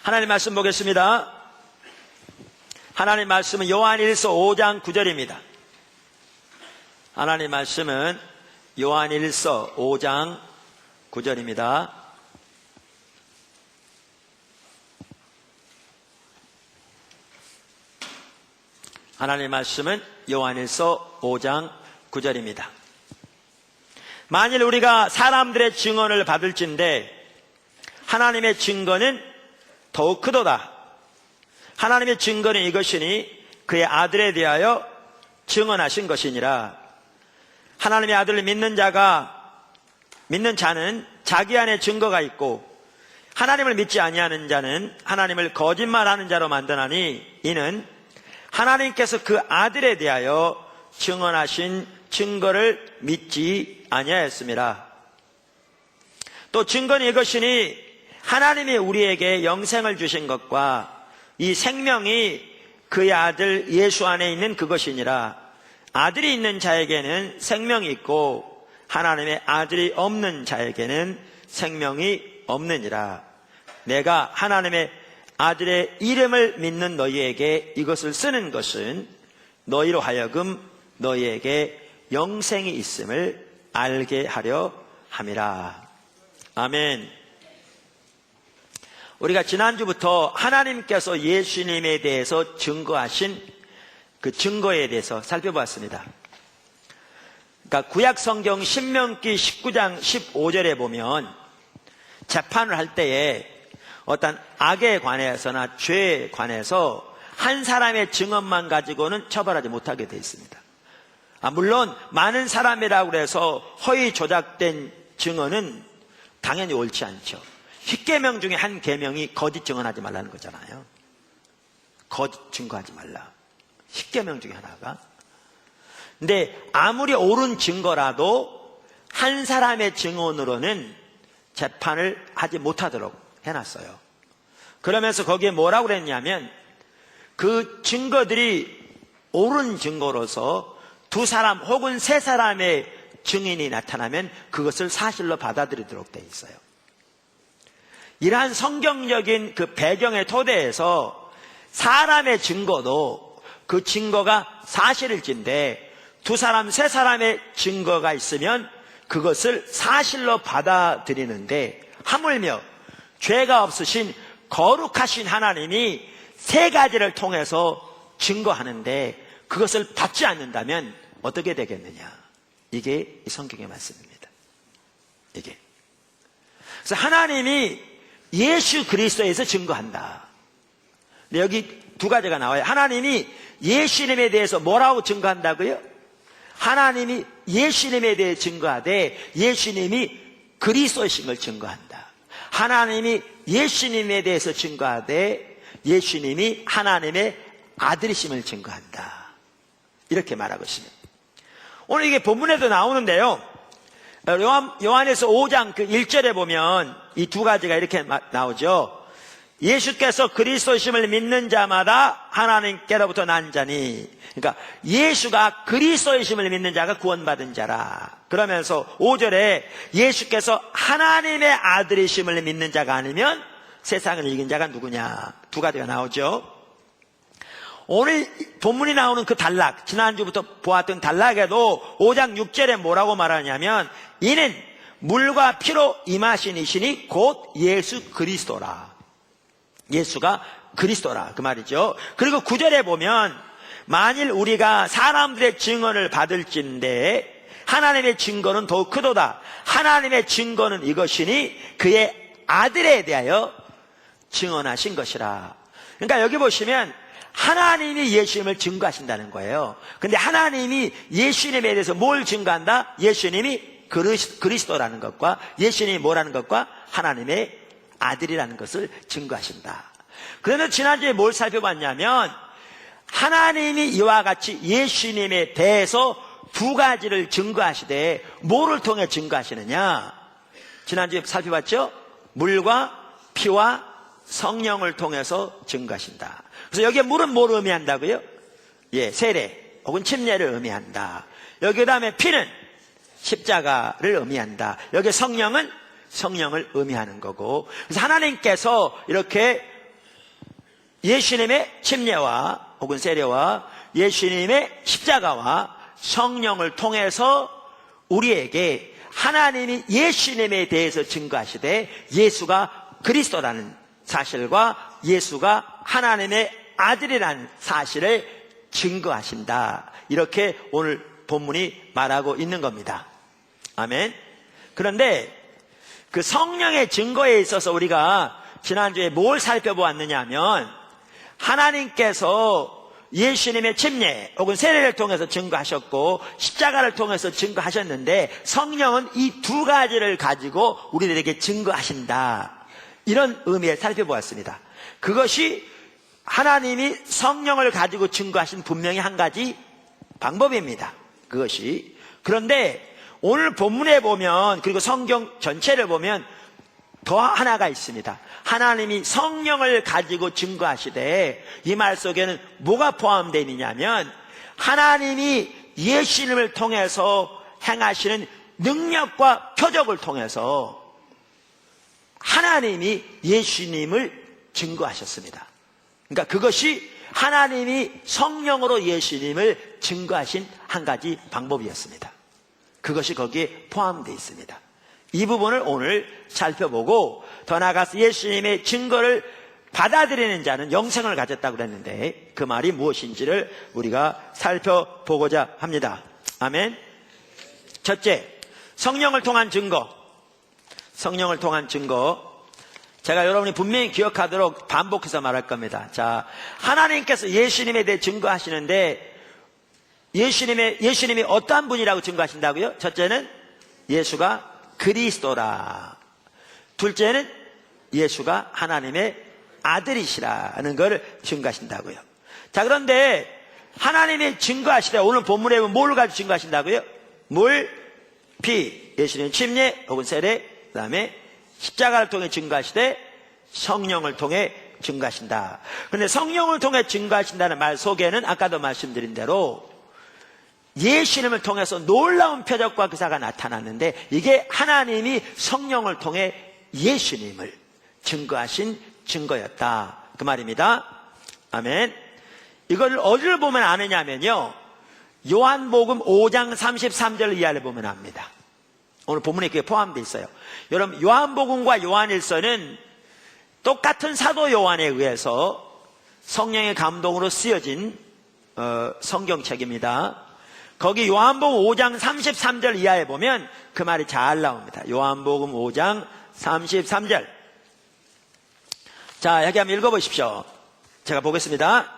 하나님 말씀 보겠습니다. 하나님 말씀은 요한일서 5장 9절입니다. 하나님 말씀은 요한일서 5장 9절입니다. 하나님 말씀은 요한일서 5장 9절입니다. 만일 우리가 사람들의 증언을 받을진대 하나님의 증거는 더욱 크도다. 하나님의 증거는 이것이니 그의 아들에 대하여 증언하신 것이니라. 하나님의 아들을 믿는 자는 자기 안에 증거가 있고 하나님을 믿지 아니하는 자는 하나님을 거짓말하는 자로 만드나니 이는 하나님께서 그 아들에 대하여 증언하신 증거를 믿지 아니하였습니다. 또 증거는 이것이니 하나님이 우리에게 영생을 주신 것과 이 생명이 그의 아들 예수 안에 있는 그것이니라. 아들이 있는 자에게는 생명이 있고 하나님의 아들이 없는 자에게는 생명이 없느니라. 내가 하나님의 아들의 이름을 믿는 너희에게 이것을 쓰는 것은 너희로 하여금 너희에게 영생이 있음을 알게 하려 함이라. 아멘. 우리가 지난주부터 하나님께서 예수님에 대해서 증거하신 그 증거에 대해서 살펴봤습니다. 그러니까 구약성경 신명기 19장 15절에 보면 재판을 할 때에 어떤 악에 관해서나 죄에 관해서 한 사람의 증언만 가지고는 처벌하지 못하게 되어 있습니다. 물론 많은 사람이라고 해서 허위 조작된 증언은 당연히 옳지 않죠. 10계명 중에 한 계명이 거짓 증언하지 말라는 거잖아요. 거짓 증거하지 말라. 10계명 중에 하나가. 근데 아무리 옳은 증거라도 한 사람의 증언으로는 재판을 하지 못하도록 해놨어요. 그러면서 거기에 뭐라고 그랬냐면 그 증거들이 옳은 증거로서 두 사람 혹은 세 사람의 증인이 나타나면 그것을 사실로 받아들이도록 되어 있어요. 이러한 성경적인 그 배경의 토대에서 사람의 증거도 그 증거가 사실일진데 두 사람, 세 사람의 증거가 있으면 그것을 사실로 받아들이는데 하물며 죄가 없으신 거룩하신 하나님이 세 가지를 통해서 증거하는데 그것을 받지 않는다면 어떻게 되겠느냐. 이게 이 성경의 말씀입니다. 이게. 그래서 하나님이 예수 그리스도에서 증거한다. 근데 여기 두 가지가 나와요. 하나님이 예수님에 대해서 뭐라고 증거한다고요? 하나님이 예수님에 대해 증거하되 예수님이 그리스도이신 걸 증거한다. 하나님이 예수님에 대해서 증거하되 예수님이 하나님의 아들이심을 증거한다. 이렇게 말하고 있습니다. 오늘 이게 본문에도 나오는데요. 요한에서 5장 그 1절에 보면 이 두 가지가 이렇게 나오죠. 예수께서 그리스도심을 믿는 자마다 하나님께로부터 난 자니, 그러니까 예수가 그리스도이심을 믿는 자가 구원받은 자라. 그러면서 5절에 예수께서 하나님의 아들이심을 믿는 자가 아니면 세상을 이긴 자가 누구냐. 두 가지가 나오죠. 오늘 본문이 나오는 그 단락, 지난주부터 보았던 단락에도 5장 6절에 뭐라고 말하냐면 이는 물과 피로 임하신 이시니 곧 예수 그리스도라. 예수가 그리스도라 그 말이죠. 그리고 9절에 보면 만일 우리가 사람들의 증언을 받을진대 하나님의 증거는 더욱 크도다. 하나님의 증거는 이것이니 그의 아들에 대하여 증언하신 것이라. 그러니까 여기 보시면 하나님이 예수님을 증거하신다는 거예요. 근데 하나님이 예수님에 대해서 뭘 증거한다? 예수님이 그리스도라는 것과 예수님이 뭐라는 것과 하나님의 아들이라는 것을 증거하신다. 그러면 지난주에 뭘 살펴봤냐면 하나님이 이와 같이 예수님에 대해서 두 가지를 증거하시되 뭐를 통해 증거하시느냐? 지난주에 살펴봤죠? 물과 피와 성령을 통해서 증거하신다. 그래서 여기에 물은 뭘 의미한다고요? 세례 혹은 침례를 의미한다. 여기 그 다음에 피는 십자가를 의미한다. 여기 성령은 성령을 의미하는 거고, 그래서 하나님께서 이렇게 예수님의 침례와 혹은 세례와 예수님의 십자가와 성령을 통해서 우리에게 하나님이 예수님에 대해서 증거하시되 예수가 그리스도라는 사실과 예수가 하나님의 아들이라는 사실을 증거하신다. 이렇게 오늘 본문이 말하고 있는 겁니다. 아멘. 그런데 그 성령의 증거에 있어서 우리가 지난주에 뭘 살펴보았느냐 하면 하나님께서 예수님의 침례 혹은 세례를 통해서 증거하셨고 십자가를 통해서 증거하셨는데 성령은 이 두 가지를 가지고 우리들에게 증거하신다. 이런 의미를 살펴보았습니다. 그것이 하나님이 성령을 가지고 증거하신 분명히 한 가지 방법입니다. 그것이. 그런데 오늘 본문에 보면 그리고 성경 전체를 보면 더 하나가 있습니다. 하나님이 성령을 가지고 증거하시되 이 말 속에는 뭐가 포함되어 있느냐면 하나님이 예수님을 통해서 행하시는 능력과 표적을 통해서 하나님이 예수님을 증거하셨습니다. 그러니까 그것이 하나님이 성령으로 예수님을 증거하신 한 가지 방법이었습니다. 그것이 거기에 포함되어 있습니다. 이 부분을 오늘 살펴보고 더 나아가서 예수님의 증거를 받아들이는 자는 영생을 가졌다고 그랬는데 그 말이 무엇인지를 우리가 살펴보고자 합니다. 아멘. 첫째, 성령을 통한 증거. 성령을 통한 증거. 제가 여러분이 분명히 기억하도록 반복해서 말할 겁니다. 자, 하나님께서 예수님에 대해 증거하시는데 예수님이 어떠한 분이라고 증거하신다고요? 첫째는 예수가 그리스도라. 둘째는 예수가 하나님의 아들이시라는 걸 증거하신다고요. 자, 그런데 하나님이 증거하시되 오늘 본문에 보면 뭘 가지고 증거하신다고요? 물, 피, 예수님의 침례 혹은 세례, 그 다음에 십자가를 통해 증거하시되 성령을 통해 증거하신다. 그런데 성령을 통해 증거하신다는 말 속에는 아까도 말씀드린 대로 예수님을 통해서 놀라운 표적과 기사가 나타났는데 이게 하나님이 성령을 통해 예수님을 증거하신 증거였다. 그 말입니다. 아멘. 이걸 어디를 보면 아느냐면요. 요한복음 5장 33절 이하를 보면 압니다. 오늘 본문에 그게 포함되어 있어요. 여러분, 요한복음과 요한일서는 똑같은 사도 요한에 의해서 성령의 감동으로 쓰여진 성경책입니다. 거기 요한복음 5장 33절 이하에 보면 그 말이 잘 나옵니다. 요한복음 5장 33절. 자, 여기 한번 읽어보십시오. 제가 보겠습니다.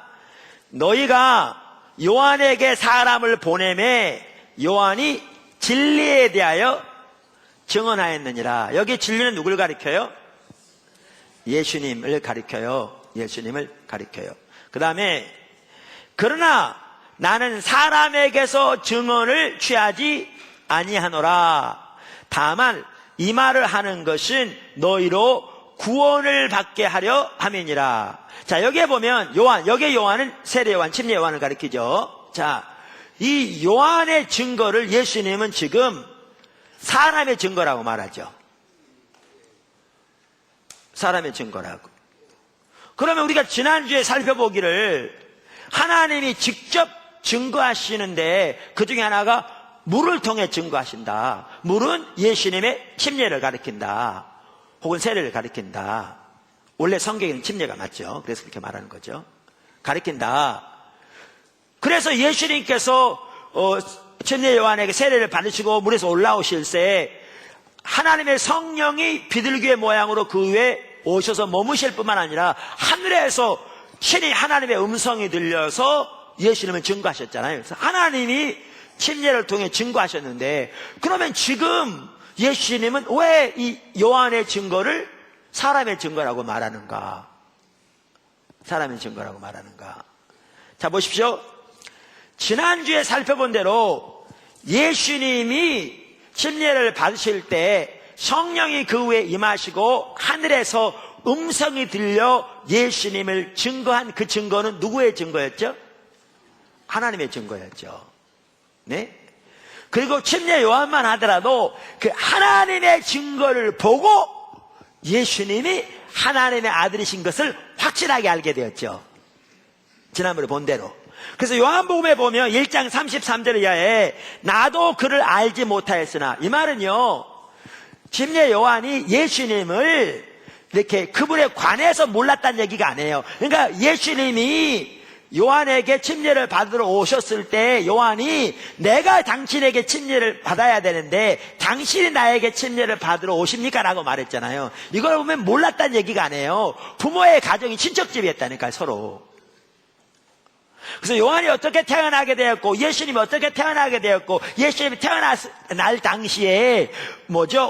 너희가 요한에게 사람을 보내매 요한이 진리에 대하여 증언하였느니라. 여기 진리는 누굴 가리켜요? 예수님을 가리켜요. 예수님을 가리켜요. 그 다음에 그러나 나는 사람에게서 증언을 취하지 아니하노라. 다만 이 말을 하는 것은 너희로 구원을 받게 하려 함이니라. 자, 여기에 보면 여기에 요한은 세례 요한, 침례 요한을 가리키죠. 자, 이 요한의 증거를 예수님은 지금 사람의 증거라고 말하죠. 사람의 증거라고. 그러면 우리가 지난주에 살펴보기를 하나님이 직접 증거하시는데 그 중에 하나가 물을 통해 증거하신다. 물은 예수님의 침례를 가리킨다. 혹은 세례를 가리킨다. 원래 성경에는 침례가 맞죠. 그래서 그렇게 말하는 거죠. 가리킨다. 그래서 예수님께서 침례 요한에게 세례를 받으시고 물에서 올라오실 때 하나님의 성령이 비둘기의 모양으로 그 위에 오셔서 머무실 뿐만 아니라 하늘에서 신이 하나님의 음성이 들려서 예수님을 증거하셨잖아요. 그래서 하나님이 침례를 통해 증거하셨는데 그러면 지금 예수님은 왜 이 요한의 증거를 사람의 증거라고 말하는가? 사람의 증거라고 말하는가? 자, 보십시오. 지난주에 살펴본 대로 예수님이 침례를 받으실 때 성령이 그 위에 임하시고 하늘에서 음성이 들려 예수님을 증거한 그 증거는 누구의 증거였죠? 하나님의 증거였죠. 네? 그리고 침례 요한만 하더라도 그 하나님의 증거를 보고 예수님이 하나님의 아들이신 것을 확실하게 알게 되었죠. 지난번에 본 대로. 그래서 요한복음에 보면 1장 33절 이하에 나도 그를 알지 못하였으나, 이 말은요, 침례 요한이 예수님을 이렇게 그분에 관해서 몰랐다는 얘기가 아니에요. 그러니까 예수님이 요한에게 침례를 받으러 오셨을 때 요한이 내가 당신에게 침례를 받아야 되는데 당신이 나에게 침례를 받으러 오십니까? 라고 말했잖아요. 이걸 보면 몰랐다는 얘기가 아니에요. 부모의 가정이 친척집이었다니까요, 서로. 그래서 요한이 어떻게 태어나게 되었고 예수님이 어떻게 태어나게 되었고 예수님이 태어날 당시에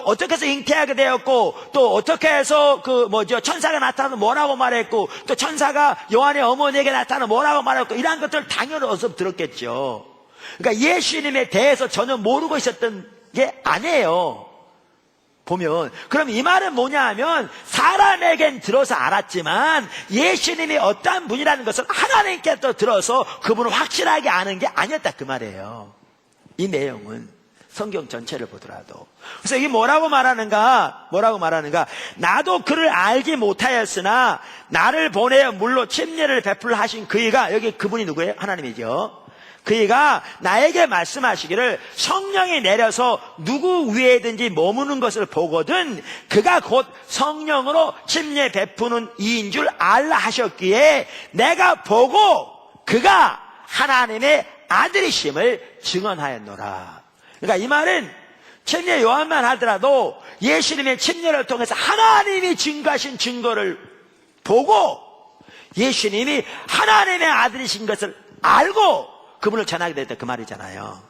어떻게 해서 잉태하게 되었고 또 어떻게 해서 천사가 나타나서 뭐라고 말했고 또 천사가 요한의 어머니에게 나타나서 뭐라고 말했고 이러한 것들을 당연히 어서 들었겠죠. 그러니까 예수님에 대해서 전혀 모르고 있었던 게 아니에요. 보면 그럼 이 말은 뭐냐 하면 사람에겐 들어서 알았지만 예수님이 어떠한 분이라는 것을 하나님께 또 들어서 그분을 확실하게 아는 게 아니었다 그 말이에요. 이 내용은 성경 전체를 보더라도. 그래서 이게 뭐라고 말하는가? 나도 그를 알지 못하였으나 나를 보내어 물로 침례를 베풀 하신 그이가, 여기 그분이 누구예요? 하나님이죠. 그이가 나에게 말씀하시기를 성령이 내려서 누구 위에든지 머무는 것을 보거든 그가 곧 성령으로 침례 베푸는 이인 줄 알라 하셨기에 내가 보고 그가 하나님의 아들이심을 증언하였노라. 그러니까 이 말은 침례 요한만 하더라도 예수님의 침례를 통해서 하나님이 증거하신 증거를 보고 예수님이 하나님의 아들이신 것을 알고 그분을 전하게 됐다 그 말이잖아요.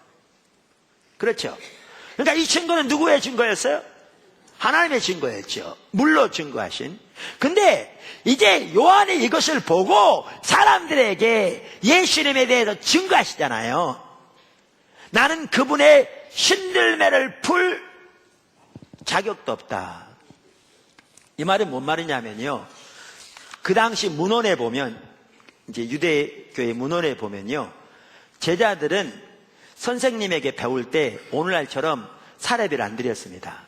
그렇죠? 그러니까 이 증거는 누구의 증거였어요? 하나님의 증거였죠. 물로 증거하신. 근데 이제 요한이 이것을 보고 사람들에게 예수님에 대해서 증거하시잖아요. 나는 그분의 신들매를 풀 자격도 없다. 이 말은 뭔 말이냐면요, 그 당시 문헌에 보면, 이제 유대교의 문헌에 보면요, 제자들은 선생님에게 배울 때 오늘날처럼 사례비를 안 드렸습니다.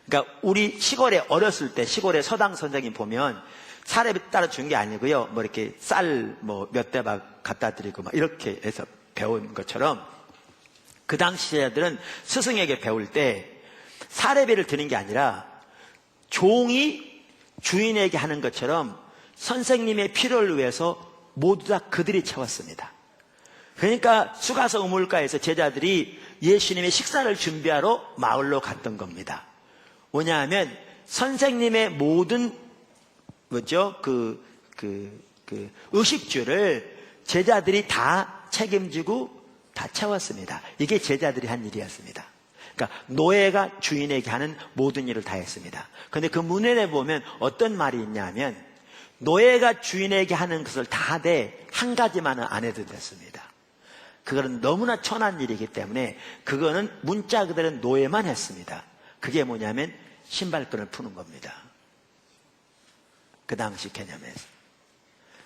그러니까 우리 시골에 어렸을 때 시골에 서당 선생님 보면 사례비 따로 준 게 아니고요, 이렇게 쌀 몇 대박 갖다 드리고 이렇게 해서 배운 것처럼 그 당시 제자들은 스승에게 배울 때 사례비를 드는 게 아니라 종이 주인에게 하는 것처럼 선생님의 필요를 위해서 모두 다 그들이 채웠습니다. 그러니까 수가서 우물가에서 제자들이 예수님의 식사를 준비하러 마을로 갔던 겁니다. 뭐냐하면 선생님의 모든 의식주를 제자들이 다 책임지고 다 채웠습니다. 이게 제자들이 한 일이었습니다. 그러니까 노예가 주인에게 하는 모든 일을 다 했습니다. 그런데 그 문헌에 보면 어떤 말이 있냐면 노예가 주인에게 하는 것을 다 하되 한 가지만은 안 해도 됐습니다. 그거는 너무나 천한 일이기 때문에 그거는 문자 그대로 노예만 했습니다. 그게 뭐냐면 신발끈을 푸는 겁니다. 그 당시 개념에서.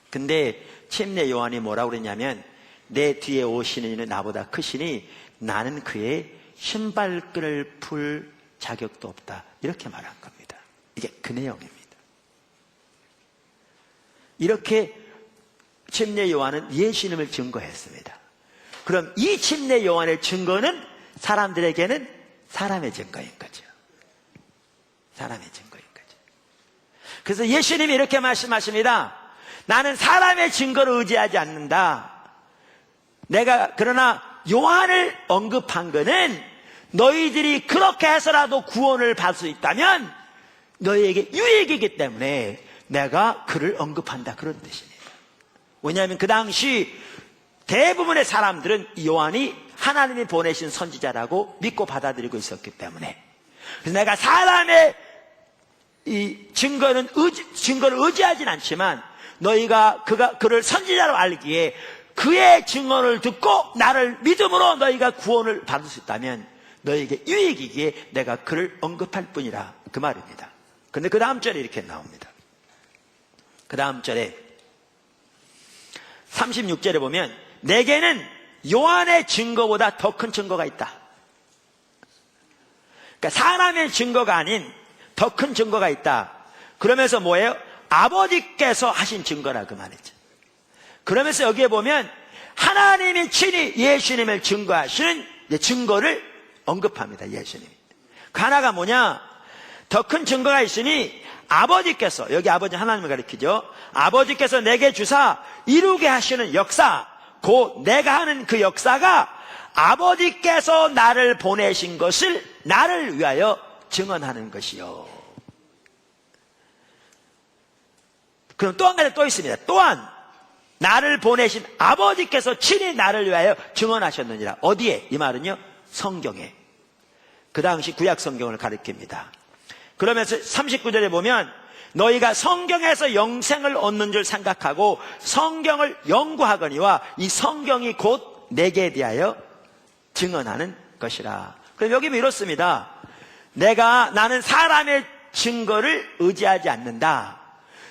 근데 침례 요한이 뭐라고 그랬냐면 내 뒤에 오시는 이는 나보다 크시니 나는 그의 신발끈을 풀 자격도 없다. 이렇게 말한 겁니다. 이게 그 내용입니다. 이렇게 침례 요한은 예수님을 증거했습니다. 그럼 이 침례 요한의 증거는 사람들에게는 사람의 증거인 거죠. 사람의 증거인 거죠. 그래서 예수님이 이렇게 말씀하십니다. 나는 사람의 증거를 의지하지 않는다. 그러나 요한을 언급한 것은 너희들이 그렇게 해서라도 구원을 받을 수 있다면 너희에게 유익이기 때문에 내가 그를 언급한다. 그런 뜻입니다. 왜냐하면 그 당시 대부분의 사람들은 요한이 하나님이 보내신 선지자라고 믿고 받아들이고 있었기 때문에, 그래서 내가 사람의 이 증거를 의지하진 않지만 너희가 그를 선지자로 알기에 그의 증언을 듣고 나를 믿음으로 너희가 구원을 받을 수 있다면 너희에게 유익이기에 내가 그를 언급할 뿐이라 그 말입니다. 그런데 그 다음 절에 이렇게 나옵니다. 그 다음 절에 36절에 보면 내게는 요한의 증거보다 더 큰 증거가 있다. 그러니까 사람의 증거가 아닌 더 큰 증거가 있다. 그러면서 뭐예요? 아버지께서 하신 증거라 그 말이죠. 그러면서 여기에 보면 하나님이 친히 예수님을 증거하시는 증거를 언급합니다. 예수님이. 그 하나가 뭐냐? 더 큰 증거가 있으니 아버지께서, 여기 아버지 하나님을 가리키죠. 아버지께서 내게 주사 이루게 하시는 역사, 곧 내가 하는 그 역사가 아버지께서 나를 보내신 것을 나를 위하여 증언하는 것이요. 그럼 또 한 가지 또 있습니다. 또한 나를 보내신 아버지께서 친히 나를 위하여 증언하셨느니라. 어디에? 이 말은요, 성경에. 그 당시 구약 성경을 가리킵니다. 그러면서 39절에 보면 너희가 성경에서 영생을 얻는 줄 생각하고 성경을 연구하거니와 이 성경이 곧 내게 대하여 증언하는 것이라. 그럼 여기 이렇습니다. 나는 사람의 증거를 의지하지 않는다.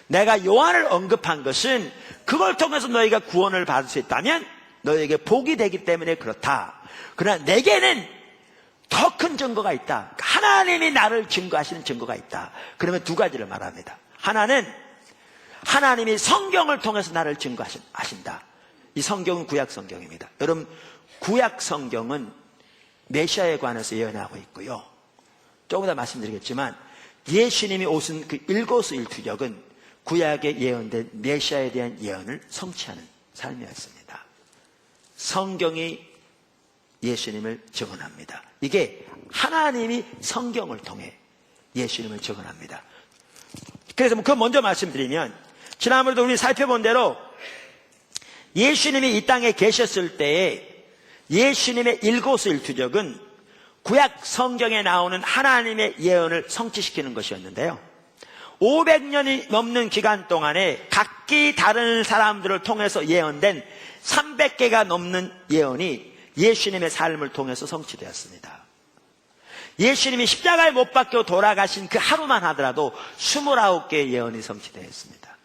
내가 요한을 언급한 것은 그걸 통해서 너희가 구원을 받을 수 있다면 너희에게 복이 되기 때문에 그렇다. 그러나 내게는 더 큰 증거가 있다. 하나님이 나를 증거하시는 증거가 있다. 그러면 두 가지를 말합니다. 하나는 하나님이 성경을 통해서 나를 증거하신다. 이 성경은 구약 성경입니다. 여러분, 구약 성경은 메시아에 관해서 예언하고 있고요. 조금 더 말씀드리겠지만 예수님이 오신 그 일거수일투족은 구약에 예언된 메시아에 대한 예언을 성취하는 삶이었습니다. 성경이 예수님을 증언합니다. 이게 하나님이 성경을 통해 예수님을 증언합니다. 그래서 그거 먼저 말씀드리면 지난번에도 우리 살펴본 대로 예수님이 이 땅에 계셨을 때에 예수님의 일거수일투족은 구약 성경에 나오는 하나님의 예언을 성취시키는 것이었는데요. 500년이 넘는 기간 동안에 각기 다른 사람들을 통해서 예언된 300개가 넘는 예언이 예수님의 삶을 통해서 성취되었습니다. 예수님이 십자가에 못 박혀 돌아가신 그 하루만 하더라도 29개의 예언이 성취되었습니다.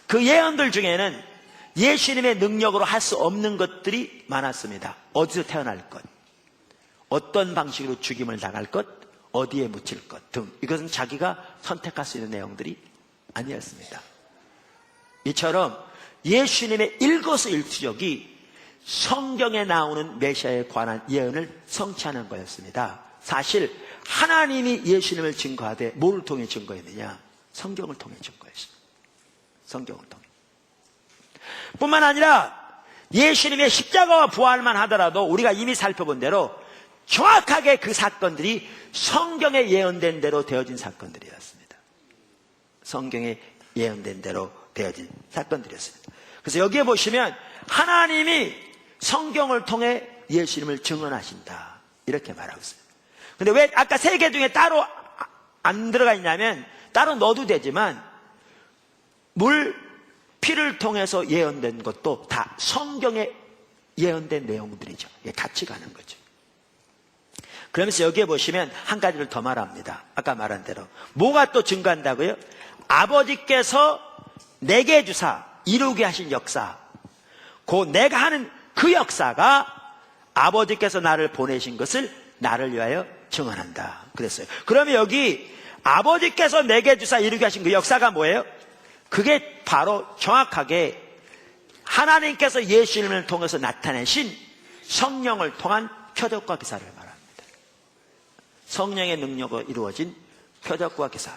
그 예언들 중에는 예수님의 능력으로 할 수 없는 것들이 많았습니다. 어디서 태어날 것, 어떤 방식으로 죽임을 당할 것, 어디에 묻힐 것 등, 이것은 자기가 선택할 수 있는 내용들이 아니었습니다. 이처럼 예수님의 일거수일투족이 성경에 나오는 메시아에 관한 예언을 성취하는 거였습니다. 사실 하나님이 예수님을 증거하되 뭐를 통해 증거했느냐? 성경을 통해 증거했습니다. 성경을 통해. 뿐만 아니라 예수님의 십자가와 부활만 하더라도 우리가 이미 살펴본 대로 정확하게 그 사건들이 성경에 예언된 대로 되어진 사건들이었습니다. 성경에 예언된 대로 되어진 사건들이었습니다. 그래서 여기에 보시면 하나님이 성경을 통해 예수님을 증언하신다 이렇게 말하고 있어요. 근데 왜 아까 세 개 중에 따로 안 들어가 있냐면, 따로 넣어도 되지만 피를 통해서 예언된 것도 다 성경에 예언된 내용들이죠. 같이 가는 거죠. 그러면서 여기에 보시면 한 가지를 더 말합니다. 아까 말한 대로 뭐가 또 증거한다고요? 아버지께서 내게 주사 이루게 하신 역사, 곧 내가 하는 그 역사가 아버지께서 나를 보내신 것을 나를 위하여 증언한다 그랬어요. 그러면 여기 아버지께서 내게 주사 이루게 하신 그 역사가 뭐예요? 그게 바로 정확하게 하나님께서 예수님을 통해서 나타내신 성령을 통한 표적과 기사를 말합니다. 성령의 능력으로 이루어진 표적과 기사,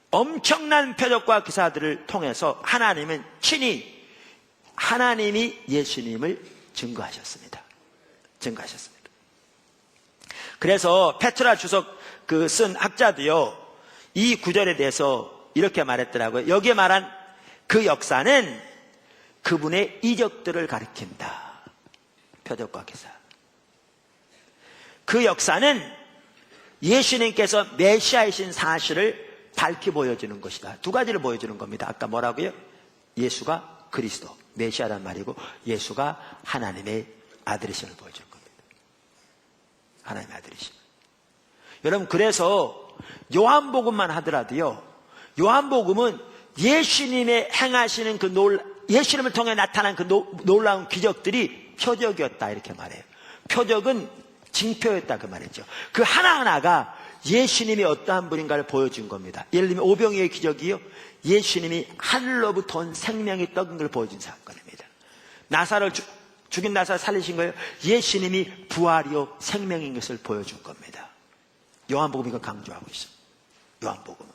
엄청난 표적과 기사들을 통해서 하나님은 친히 하나님이 예수님을 증거하셨습니다. 증거하셨습니다. 그래서 페트라 주석 쓴 학자도요, 이 구절에 대해서 이렇게 말했더라고요. 여기에 말한 그 역사는 그분의 이적들을 가리킨다. 표적과 기사. 그 역사는 예수님께서 메시아이신 사실을 밝히 보여주는 것이다. 두 가지를 보여주는 겁니다. 아까 뭐라고요? 예수가 그리스도, 메시아란 말이고 예수가 하나님의 아들이심을 보여주는 겁니다. 하나님의 아들이심. 여러분, 그래서 요한복음만 하더라도요, 요한복음은 예수님의 행하시는 예수님을 통해 나타난 그 놀라운 기적들이 표적이었다 이렇게 말해요. 표적은 징표였다 그 말이죠. 그 하나하나가 예수님이 어떠한 분인가를 보여준 겁니다. 예를 들면 오병이어의 기적이요, 예수님이 하늘로부터 온 생명이 떡인 걸 보여준 사건입니다. 나사로를 죽인 나사를 살리신 거예요. 예수님이 부활이요 생명인 것을 보여준 겁니다. 요한복음이 이걸 강조하고 있어요. 요한복음은.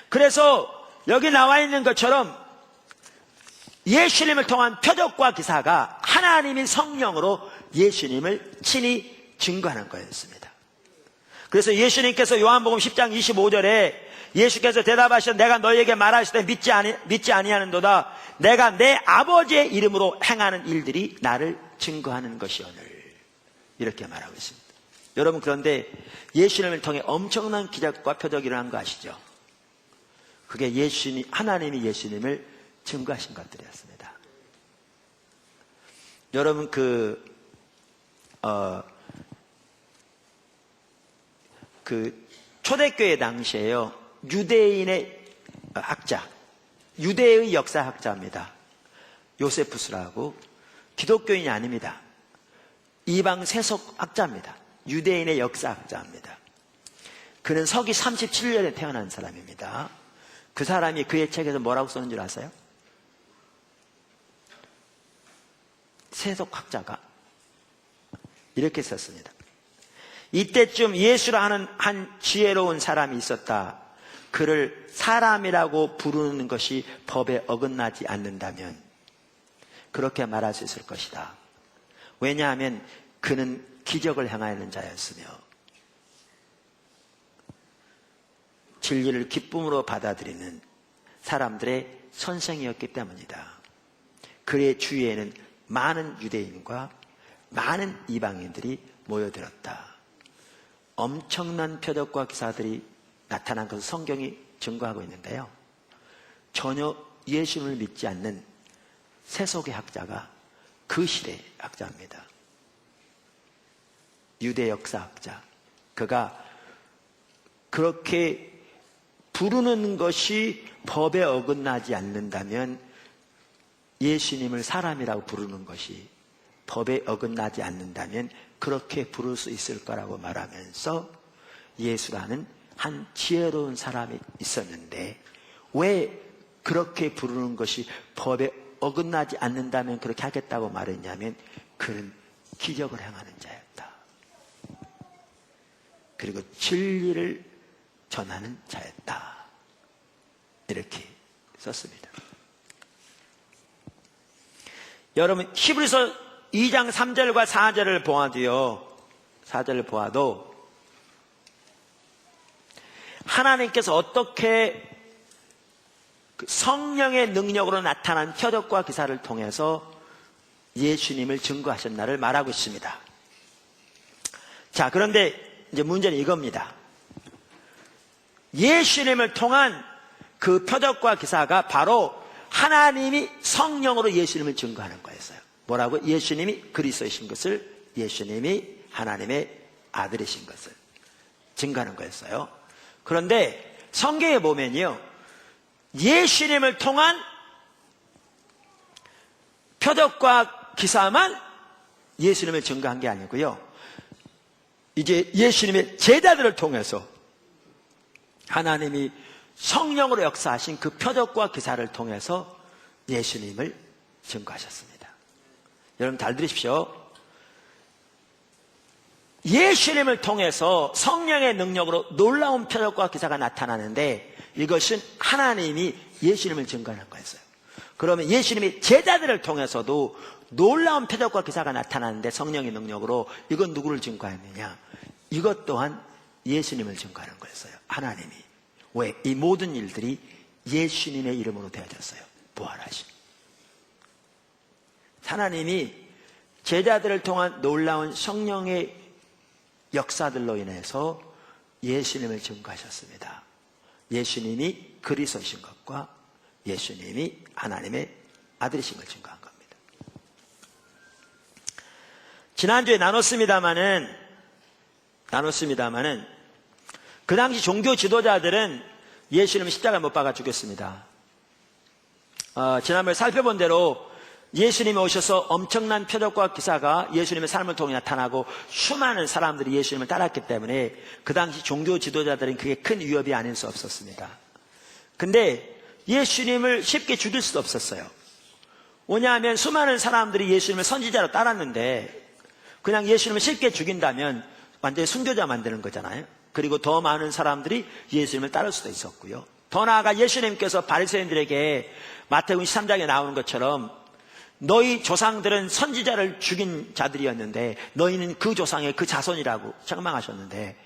그래서 여기 나와 있는 것처럼 예수님을 통한 표적과 기사가 하나님이 성령으로 예수님을 친히 증거하는 거였습니다. 그래서 예수님께서 요한복음 10장 25절에 예수께서 대답하시되 내가 너희에게 말하시되 믿지 아니하는도다. 내가 내 아버지의 이름으로 행하는 일들이 나를 증거하는 것이오늘. 이렇게 말하고 있습니다. 여러분, 그런데 예수님을 통해 엄청난 기적과 표적이 일어난 거 아시죠? 그게 하나님이 예수님을 증거하신 것들이었습니다. 여러분, 초대교회 당시에요, 유대인의 학자, 유대의 역사학자입니다. 요세푸스라고. 기독교인이 아닙니다. 이방 세속학자입니다. 유대인의 역사학자입니다. 그는 서기 37년에 태어난 사람입니다. 그 사람이 그의 책에서 뭐라고 쓰는 줄 아세요? 세속학자가 이렇게 썼습니다. 이때쯤 예수라 하는 한 지혜로운 사람이 있었다. 그를 사람이라고 부르는 것이 법에 어긋나지 않는다면 그렇게 말할 수 있을 것이다. 왜냐하면 그는 기적을 행하는 자였으며 진리를 기쁨으로 받아들이는 사람들의 선생이었기 때문이다. 그의 주위에는 많은 유대인과 많은 이방인들이 모여들었다. 엄청난 표적과 기사들이 나타난 것을 성경이 증거하고 있는데요, 전혀 예수님을 믿지 않는 세속의 학자가 그 시대의 학자입니다. 유대 역사학자. 그가 그렇게 부르는 것이 법에 어긋나지 않는다면, 예수님을 사람이라고 부르는 것이 법에 어긋나지 않는다면 그렇게 부를 수 있을 거라고 말하면서 예수라는 한 지혜로운 사람이 있었는데 왜 그렇게 부르는 것이 법에 어긋나지 않는다면 그렇게 하겠다고 말했냐면 그는 기적을 행하는 자였다. 그리고 진리를 전하는 자였다. 이렇게 썼습니다. 여러분, 히브리서 2장 3절과 4절을 보아도 하나님께서 어떻게 성령의 능력으로 나타난 표적과 기사를 통해서 예수님을 증거하셨나를 말하고 있습니다. 자, 그런데 이제 문제는 이겁니다. 예수님을 통한 그 표적과 기사가 바로 하나님이 성령으로 예수님을 증거하는 거였어요. 뭐라고? 예수님이 그리스도이신 것을, 예수님이 하나님의 아들이신 것을 증거하는 거였어요. 그런데 성경에 보면요, 예수님을 통한 표적과 기사만 예수님을 증거한 게 아니고요, 이제 예수님의 제자들을 통해서 하나님이 성령으로 역사하신 그 표적과 기사를 통해서 예수님을 증거하셨습니다. 여러분 잘 들으십시오. 예수님을 통해서 성령의 능력으로 놀라운 표적과 기사가 나타나는데 이것은 하나님이 예수님을 증거하는 거였어요. 그러면 예수님이 제자들을 통해서도 놀라운 표적과 기사가 나타나는데 성령의 능력으로, 이건 누구를 증거했느냐? 이것 또한 예수님을 증거하는 거였어요. 하나님이. 왜? 이 모든 일들이 예수님의 이름으로 되어졌어요. 부활하신. 하나님이 제자들을 통한 놀라운 성령의 역사들로 인해서 예수님을 증거하셨습니다. 예수님이 그리스도이신 것과 예수님이 하나님의 아들이신 걸 증거한 겁니다. 지난주에 나눴습니다마는 그 당시 종교 지도자들은 예수님을 십자가에 못 박아 죽였습니다. 지난번에 살펴본 대로 예수님이 오셔서 엄청난 표적과 기사가 예수님의 삶을 통해 나타나고 수많은 사람들이 예수님을 따랐기 때문에 그 당시 종교 지도자들은 그게 큰 위협이 아닐 수 없었습니다. 근데 예수님을 쉽게 죽일 수도 없었어요. 왜냐하면 수많은 사람들이 예수님을 선지자로 따랐는데 그냥 예수님을 쉽게 죽인다면 완전히 순교자 만드는 거잖아요. 그리고 더 많은 사람들이 예수님을 따를 수도 있었고요. 더 나아가 예수님께서 바리새인들에게 마태복음 13장에 나오는 것처럼 너희 조상들은 선지자를 죽인 자들이었는데 너희는 그 조상의 그 자손이라고 책망하셨는데,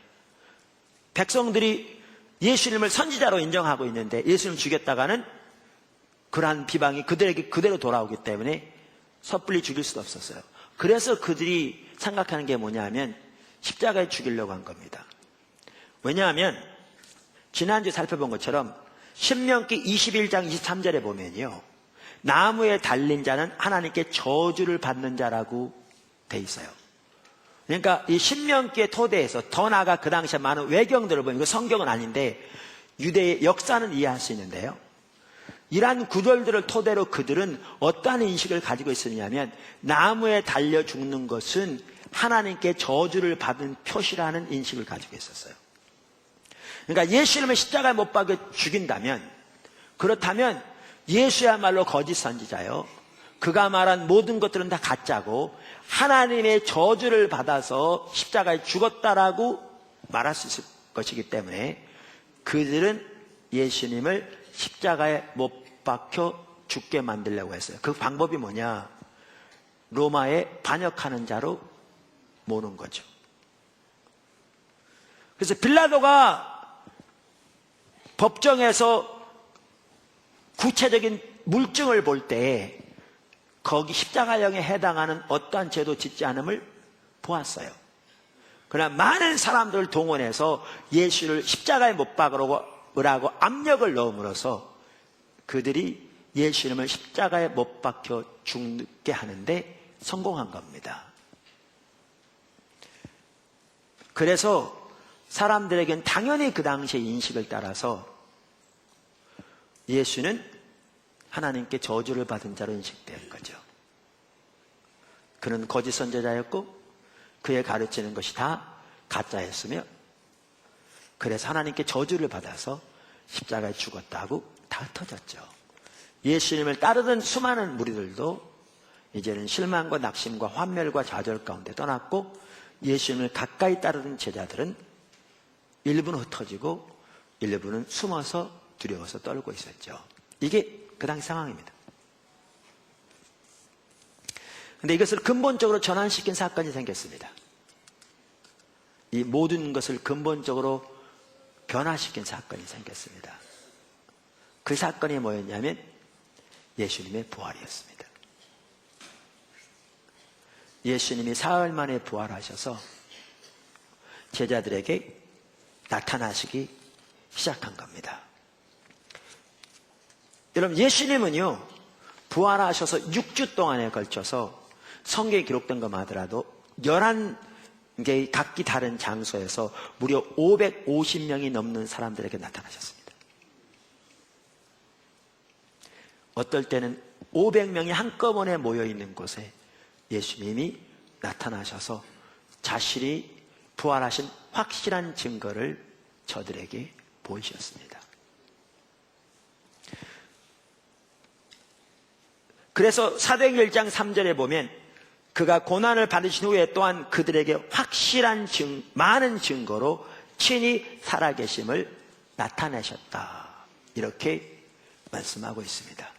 백성들이 예수님을 선지자로 인정하고 있는데 예수님을 죽였다가는 그러한 비방이 그들에게 그대로 돌아오기 때문에 섣불리 죽일 수도 없었어요. 그래서 그들이 생각하는 게 뭐냐면 십자가에 죽이려고 한 겁니다. 왜냐하면 지난주에 살펴본 것처럼 신명기 21장 23절에 보면요, 나무에 달린 자는 하나님께 저주를 받는 자라고 돼 있어요. 그러니까 이 신명기의 토대에서 더 나아가 그 당시에 많은 외경들을 보면, 이거 성경은 아닌데 유대의 역사는 이해할 수 있는데요, 이러한 구절들을 토대로 그들은 어떠한 인식을 가지고 있었냐면 나무에 달려 죽는 것은 하나님께 저주를 받은 표시라는 인식을 가지고 있었어요. 그러니까 예수님을 십자가에 못 박아 죽인다면, 그렇다면 예수야말로 거짓 선지자요, 그가 말한 모든 것들은 다 가짜고 하나님의 저주를 받아서 십자가에 죽었다라고 말할 수 있을 것이기 때문에 그들은 예수님을 십자가에 못 박혀 죽게 만들려고 했어요. 그 방법이 뭐냐? 로마에 반역하는 자로 모는 거죠. 그래서 빌라도가 법정에서 구체적인 물증을 볼 때 거기 십자가형에 해당하는 어떠한 죄도 짓지 않음을 보았어요. 그러나 많은 사람들을 동원해서 예수를 십자가에 못 박으라고 압력을 넣음으로써 그들이 예수님을 십자가에 못 박혀 죽게 하는데 성공한 겁니다. 그래서 사람들에겐 당연히 그 당시의 인식을 따라서 예수는 하나님께 저주를 받은 자로 인식된 거죠. 그는 거짓 선지자였고 그의 가르치는 것이 다 가짜였으며, 그래서 하나님께 저주를 받아서 십자가에 죽었다고 다 흩어졌죠. 예수님을 따르던 수많은 무리들도 이제는 실망과 낙심과 환멸과 좌절 가운데 떠났고, 예수님을 가까이 따르던 제자들은 일부는 흩어지고 일부는 숨어서 두려워서 떨고 있었죠. 이게 그 당시 상황입니다. 그런데 이것을 근본적으로 전환시킨 사건이 생겼습니다. 이 모든 것을 근본적으로 변화시킨 사건이 생겼습니다. 그 사건이 뭐였냐면 예수님의 부활이었습니다. 예수님이 사흘 만에 부활하셔서 제자들에게 나타나시기 시작한 겁니다. 여러분, 예수님은요, 부활하셔서 6주 동안에 걸쳐서 성경에 기록된 것만 하더라도 11개의 각기 다른 장소에서 무려 550명이 넘는 사람들에게 나타나셨습니다. 어떨 때는 500명이 한꺼번에 모여있는 곳에 예수님이 나타나셔서 자신이 부활하신 확실한 증거를 저들에게 보이셨습니다. 그래서 사도행전 1장 3절에 보면 그가 고난을 받으신 후에 또한 그들에게 확실한 많은 증거로 친히 살아계심을 나타내셨다, 이렇게 말씀하고 있습니다.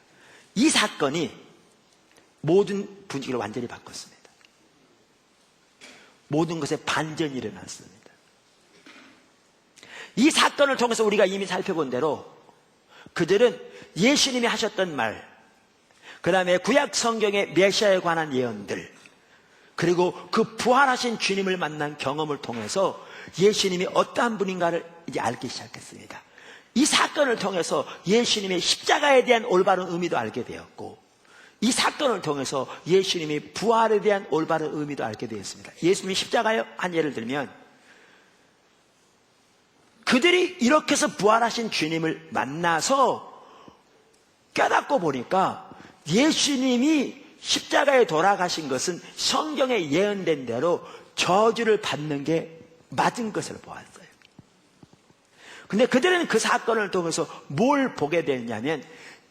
이 사건이 모든 분위기를 완전히 바꿨습니다. 모든 것에 반전이 일어났습니다. 이 사건을 통해서 우리가 이미 살펴본 대로 그들은 예수님이 하셨던 말, 그 다음에 구약 성경의 메시아에 관한 예언들, 그리고 그 부활하신 주님을 만난 경험을 통해서 예수님이 어떠한 분인가를 이제 알기 시작했습니다. 이 사건을 통해서 예수님의 십자가에 대한 올바른 의미도 알게 되었고, 이 사건을 통해서 예수님이 부활에 대한 올바른 의미도 알게 되었습니다. 예수님이 십자가에 한 예를 들면, 그들이 이렇게 해서 부활하신 주님을 만나서 깨닫고 보니까 예수님이 십자가에 돌아가신 것은 성경에 예언된 대로 저주를 받는 게 맞은 것을 보았어요. 근데 그들은 그 사건을 통해서 뭘 보게 됐냐면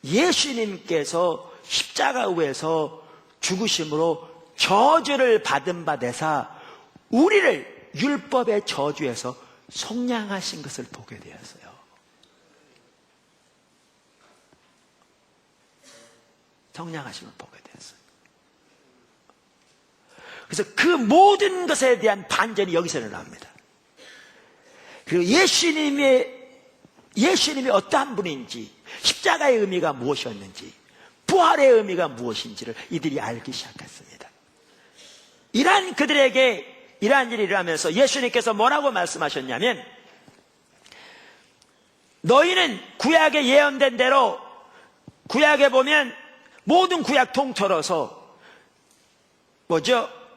예수님께서 십자가 위에서 죽으심으로 저주를 받은 바 되사 우리를 율법의 저주에서 속량하신 것을 보게 되었어요. 속량하심을 보게 되었어요. 그래서 그 모든 것에 대한 반전이 여기서 일어납니다. 그리고 예수님이 어떠한 분인지, 십자가의 의미가 무엇이었는지, 부활의 의미가 무엇인지를 이들이 알기 시작했습니다. 이러한 그들에게 이러한 일이 일어나면서 예수님께서 뭐라고 말씀하셨냐면, 너희는 구약에 예언된 대로, 구약에 보면 모든 구약 통틀어서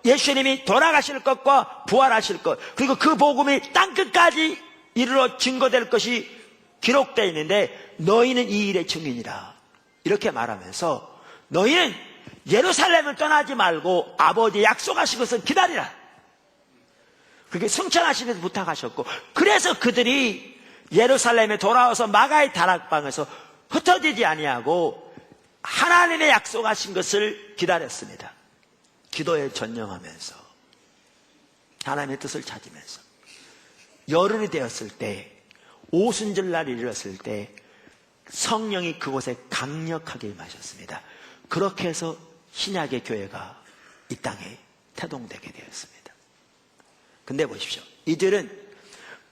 예수님이 돌아가실 것과 부활하실 것, 그리고 그 복음이 땅끝까지 이르러 증거될 것이 기록되어 있는데 너희는 이 일의 증인이라 이렇게 말하면서 너희는 예루살렘을 떠나지 말고 아버지의 약속하신 것을 기다리라, 그렇게 승천하시면서 부탁하셨고, 그래서 그들이 예루살렘에 돌아와서 마가의 다락방에서 흩어지지 아니하고 하나님의 약속하신 것을 기다렸습니다. 기도에 전념하면서 하나님의 뜻을 찾으면서 열흘이 되었을 때, 오순절날이 이르렀을 때 성령이 그곳에 강력하게 임하셨습니다. 그렇게 해서 신약의 교회가 이 땅에 태동되게 되었습니다. 근데 보십시오, 이들은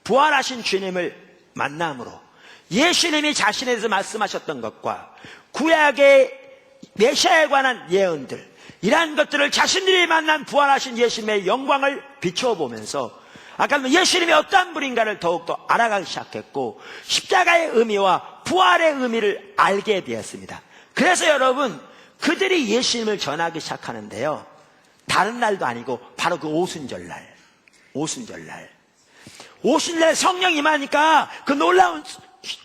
부활하신 주님을 만남으로 예수님이 자신에 대해서 말씀하셨던 것과 구약의 메시아에 관한 예언들, 이러한 것들을 자신들이 만난 부활하신 예수님의 영광을 비추어 보면서 아까 예수님이 어떠한 분인가를 더욱더 알아가기 시작했고, 십자가의 의미와 부활의 의미를 알게 되었습니다. 그래서 여러분, 그들이 예수님을 전하기 시작하는데요, 다른 날도 아니고 바로 그 오순절날 성령이 임하니까 그 놀라운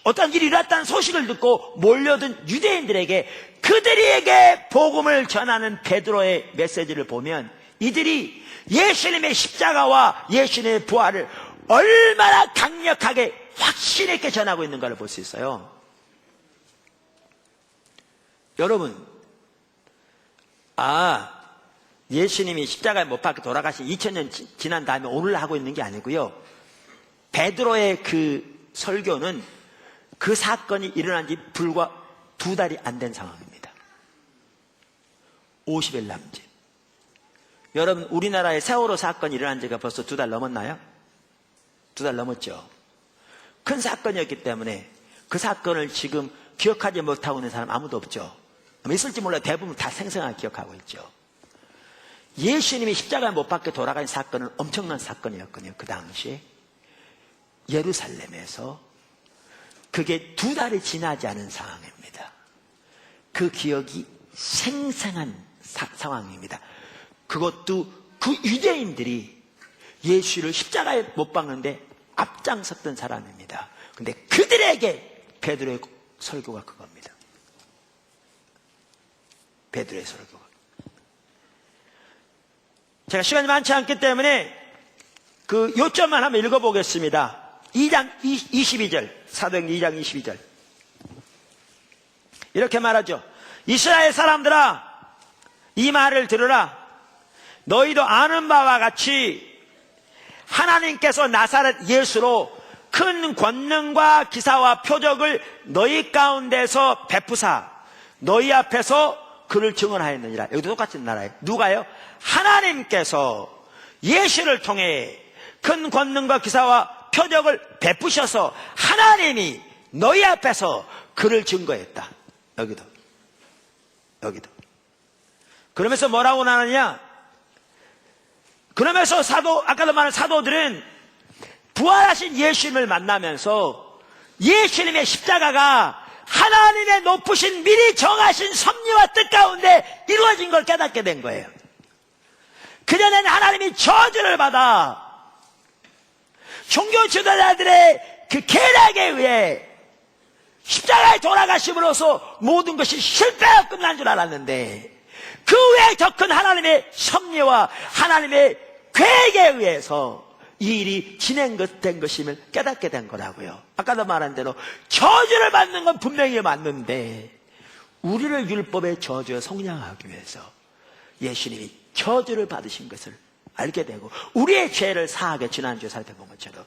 어떤 일이 일어났다는 소식을 듣고 몰려든 유대인들에게, 그들에게 복음을 전하는 베드로의 메시지를 보면 이들이 예수님의 십자가와 예수님의 부활을 얼마나 강력하게 확신 있게 전하고 있는가를 볼 수 있어요. 여러분, 예수님이 십자가에 못 박혀 돌아가신 2000년 지난 다음에 오늘 하고 있는 게 아니고요, 베드로의 그 설교는 그 사건이 일어난 지 불과 2달이 안 된 상황입니다. 50일 남짓. 여러분, 우리나라에 세월호 사건이 일어난 지가 벌써 2달 넘었나요? 2달 넘었죠. 큰 사건이었기 때문에 그 사건을 지금 기억하지 못하고 있는 사람 아무도 없죠. 있을지 몰라도 대부분 다 생생하게 기억하고 있죠. 예수님이 십자가에 못 박혀 돌아간 사건은 엄청난 사건이었거든요. 그 당시에 예루살렘에서 그게 2달이 지나지 않은 상황입니다. 그 기억이 생생한 상황입니다. 그것도 그 유대인들이 예수를 십자가에 못 박는데 앞장섰던 사람입니다. 근데 그들에게 베드로의 설교가 그겁니다. 베드로의 설교가. 제가 시간이 많지 않기 때문에 그 요점만 한번 읽어보겠습니다. 2장 22절, 사도행전 2장 22절. 이렇게 말하죠. 이스라엘 사람들아, 이 말을 들으라. 너희도 아는 바와 같이 하나님께서 나사렛 예수로 큰 권능과 기사와 표적을 너희 가운데서 베푸사 너희 앞에서 그를 증언하였느니라. 여기도 똑같은 나라예요. 누가요? 하나님께서 예수를 통해 큰 권능과 기사와 표적을 베푸셔서 하나님이 너희 앞에서 그를 증거했다. 여기도. 그러면서 뭐라고 나느냐? 그러면서 아까도 말한 사도들은 부활하신 예수님을 만나면서 예수님의 십자가가 하나님의 높으신 미리 정하신 섭리와 뜻 가운데 이루어진 걸 깨닫게 된 거예요. 그전에는 하나님이 저주를 받아 종교 지도자들의 그 계략에 의해 십자가에 돌아가심으로써 모든 것이 실패하고 끝난 줄 알았는데, 그 외에 더 큰 하나님의 섭리와 하나님의 계획에 의해서 이 일이 진행된 것임을 깨닫게 된 거라고요. 아까도 말한 대로 저주를 받는 건 분명히 맞는데 우리를 율법의 저주에 성량하기 위해서 예수님이 저주를 받으신 것을 알게 되고 우리의 죄를 사하게 지난주에 살펴본 것처럼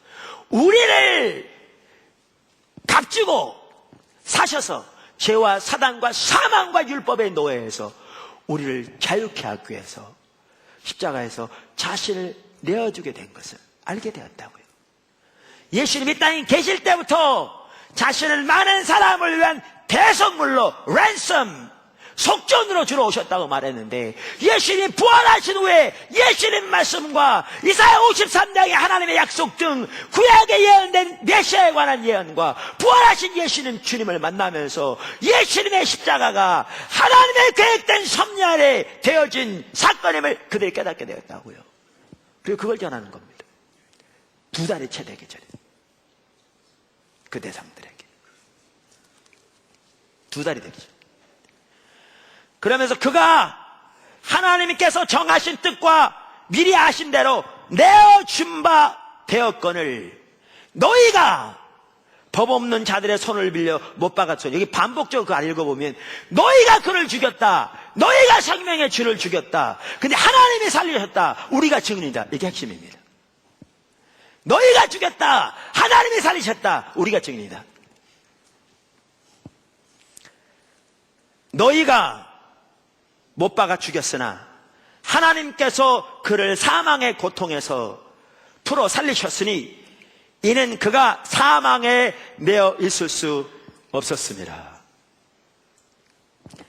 우리를 값주고 사셔서 죄와 사단과 사망과 율법의 노예에서 우리를 자유케 하기 위해서 십자가에서 자신을 내어주게 된 것을 알게 되었다고요. 예수님이 땅에 계실 때부터 자신을 많은 사람을 위한 대성물로 랜섬 속전으로 주러 오셨다고 말했는데 예수님이 부활하신 후에 예수님 말씀과 이사야 53장의 하나님의 약속 등 구약에 예언된 메시아에 관한 예언과 부활하신 예수님 주님을 만나면서 예수님의 십자가가 하나님의 계획된 섭리 아래 되어진 사건임을 그들이 깨닫게 되었다고요. 그리고 그걸 전하는 겁니다. 2달이 채 되기 전에 그 대상들에게 2달이 되기 전에 그러면서 그가 하나님께서 정하신 뜻과 미리 아신 대로 내어준 바 되었거늘 너희가 법 없는 자들의 손을 빌려 못 박았으니 여기 반복적으로 그걸 읽어보면 너희가 그를 죽였다, 너희가 생명의 주를 죽였다, 근데 하나님이 살리셨다, 우리가 증인이다. 이게 핵심입니다. 너희가 죽였다, 하나님이 살리셨다, 우리가 증인이다. 너희가 못 박아 죽였으나 하나님께서 그를 사망의 고통에서 풀어 살리셨으니 이는 그가 사망에 내어 있을 수 없었습니다.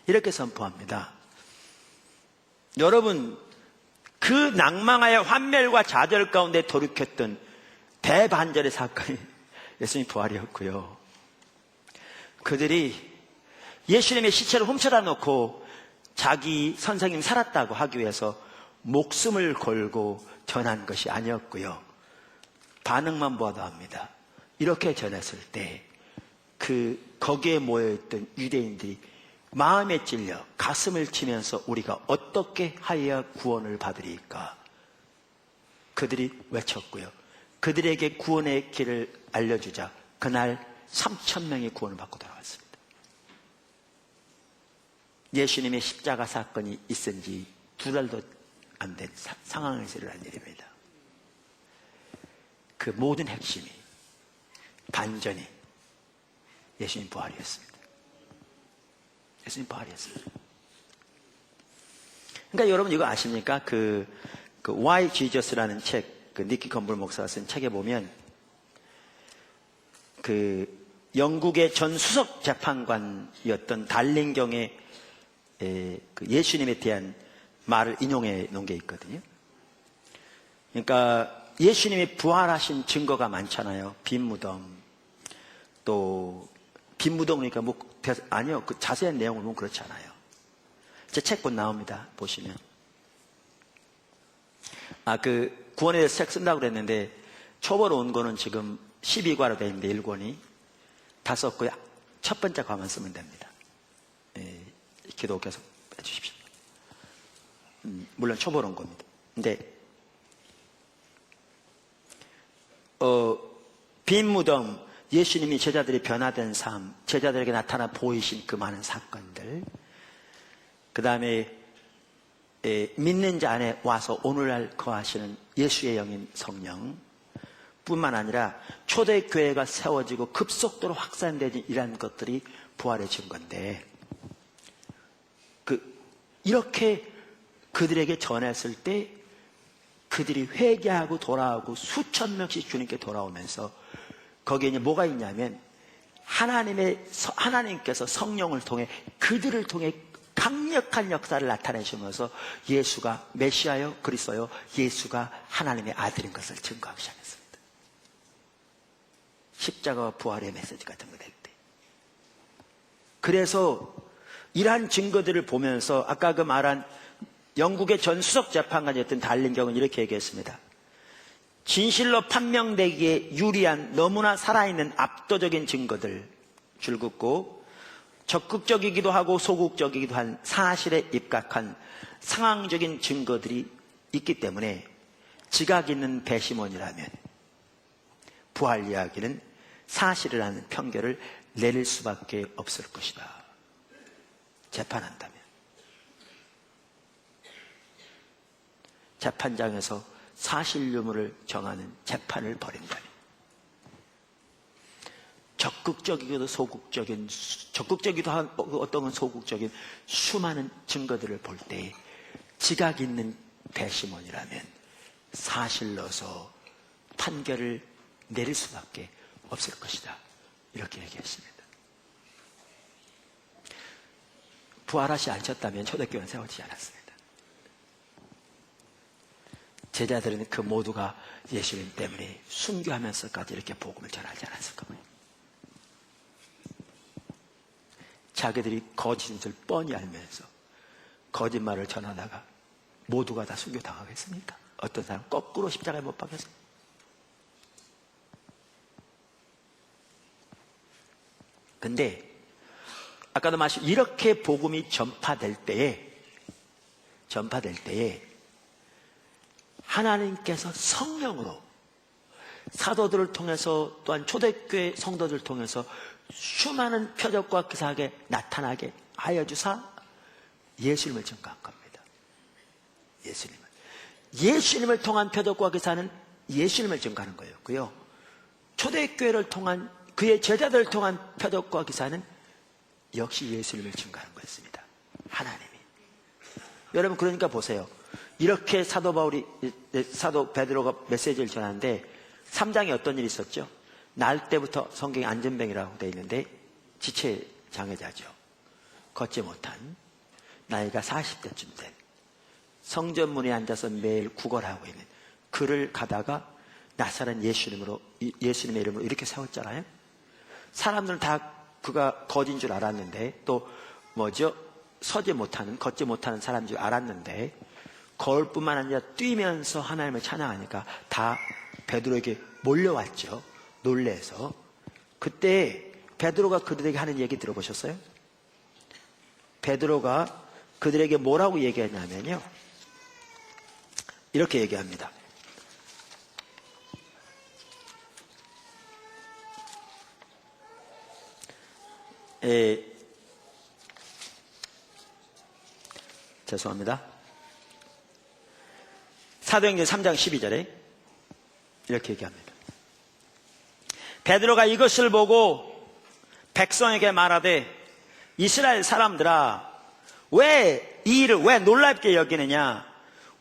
이렇게 선포합니다. 여러분, 그 낭망하여 환멸과 좌절 가운데 돌이켰던 대반절의 사건이 예수님 부활이었고요. 그들이 예수님의 시체를 훔쳐다 놓고 자기 선생님 살았다고 하기 위해서 목숨을 걸고 전한 것이 아니었고요. 반응만 보아도 압니다. 이렇게 전했을 때 거기에 모여있던 유대인들이 마음에 찔려 가슴을 치면서 우리가 어떻게 하여야 구원을 받으리까? 그들이 외쳤고요. 그들에게 구원의 길을 알려주자 그날 3,000명이 구원을 받고 돌아왔습니다. 예수님의 십자가 사건이 있은 지 2달도 안 된 상황에서 일어난 일입니다. 그 모든 핵심이 반전이 예수님 부활이었습니다. 예수님 부활이었습니다. 그러니까 여러분 이거 아십니까? 그 Why Jesus라는 책, 그 니키 건불 목사가 쓴 책에 보면 그 영국의 전 수석 재판관이었던 달링경의 그 예수님에 대한 말을 인용해 놓은 게 있거든요. 그러니까 예수님이 부활하신 증거가 많잖아요. 빈 무덤, 또 빈 무덤이니까 뭐 아니요, 그 자세한 내용을 보면 그렇지 않아요. 제 책 곧 나옵니다. 보시면 그 구원에 대해서 책 쓴다고 그랬는데 초보로 온 거는 지금 12과로 되어 있는데 1권이 다 썼고요. 첫 번째 과만 쓰면 됩니다. 기도 계속 해주십시오. 물론 초보로 온 겁니다. 근데 빈 무덤, 예수님이 제자들이 변화된 삶, 제자들에게 나타나 보이신 그 많은 사건들, 그 다음에 믿는 자 안에 와서 오늘날 거하시는 예수의 영인 성령 뿐만 아니라 초대교회가 세워지고 급속도로 확산되는 이러한 것들이 부활의 증거인데, 이렇게 그들에게 전했을 때 그들이 회개하고 돌아오고 수천 명씩 주님께 돌아오면서 거기에 이제 뭐가 있냐면 하나님께서 성령을 통해 그들을 통해 강력한 역사를 나타내시면서 예수가 메시아요, 그리스도요, 예수가 하나님의 아들인 것을 증거하기 시작했습니다. 십자가와 부활의 메시지가 전거될 때. 그래서 이러한 증거들을 보면서 아까 그 말한 영국의 전 수석 재판관이었던 달링경은 이렇게 얘기했습니다. 진실로 판명되기에 유리한 너무나 살아있는 압도적인 증거들, 줄긋고 적극적이기도 하고 소극적이기도 한 사실에 입각한 상황적인 증거들이 있기 때문에 지각 있는 배심원이라면 부활 이야기는 사실이라는 편결을 내릴 수밖에 없을 것이다. 재판한다면. 재판장에서 사실 유무를 정하는 재판을 벌인다면 적극적이기도 소극적인, 적극적이기도 하고 어떤 건 소극적인 수많은 증거들을 볼 때 지각 있는 배심원이라면 사실로서 판결을 내릴 수밖에 없을 것이다. 이렇게 얘기했습니다. 부활하지 않으셨다면 초대교회는 세워지지 않았습니다. 제자들은 그 모두가 예수님 때문에 순교하면서까지 이렇게 복음을 전하지 않았을 겁니다. 자기들이 거짓을 뻔히 알면서 거짓말을 전하다가 모두가 다 순교당하겠습니까? 어떤 사람 거꾸로 십자가에 못 박혔습니다. 근데 아까도 말씀 이렇게 복음이 전파될 때에 하나님께서 성령으로 사도들을 통해서 또한 초대교회 성도들을 통해서 수많은 표적과 기사하게 나타나게 하여 주사 예수님을 증거한 겁니다. 예수님을 통한 표적과 기사는 예수님을 증거하는 거였고요. 초대교회를 통한 그의 제자들을 통한 표적과 기사는 역시 예수님을 증거하는 거였습니다. 하나님이. 여러분 그러니까 보세요. 이렇게 사도 베드로가 메시지를 전하는데 3장에 어떤 일이 있었죠? 날 때부터 성경에 안전병이라고 되어 있는데 지체 장애자죠. 걷지 못한 나이가 40대쯤 된 성전문에 앉아서 매일 구걸하고 있는 그를 가다가 나사렛 예수님의 이름으로 이렇게 세웠잖아요. 사람들은 다 그가 거진 줄 알았는데 또 걷지 못하는 사람인 줄 알았는데 걸을 뿐만 아니라 뛰면서 하나님을 찬양하니까 다 베드로에게 몰려왔죠. 놀래서. 그때 베드로가 그들에게 하는 얘기 들어보셨어요? 베드로가 그들에게 뭐라고 얘기했냐면요, 이렇게 얘기합니다. 죄송합니다. 사도행전 3장 12절에 이렇게 얘기합니다. 베드로가 이것을 보고 백성에게 말하되 이스라엘 사람들아 왜 이 일을 왜 놀랍게 여기느냐?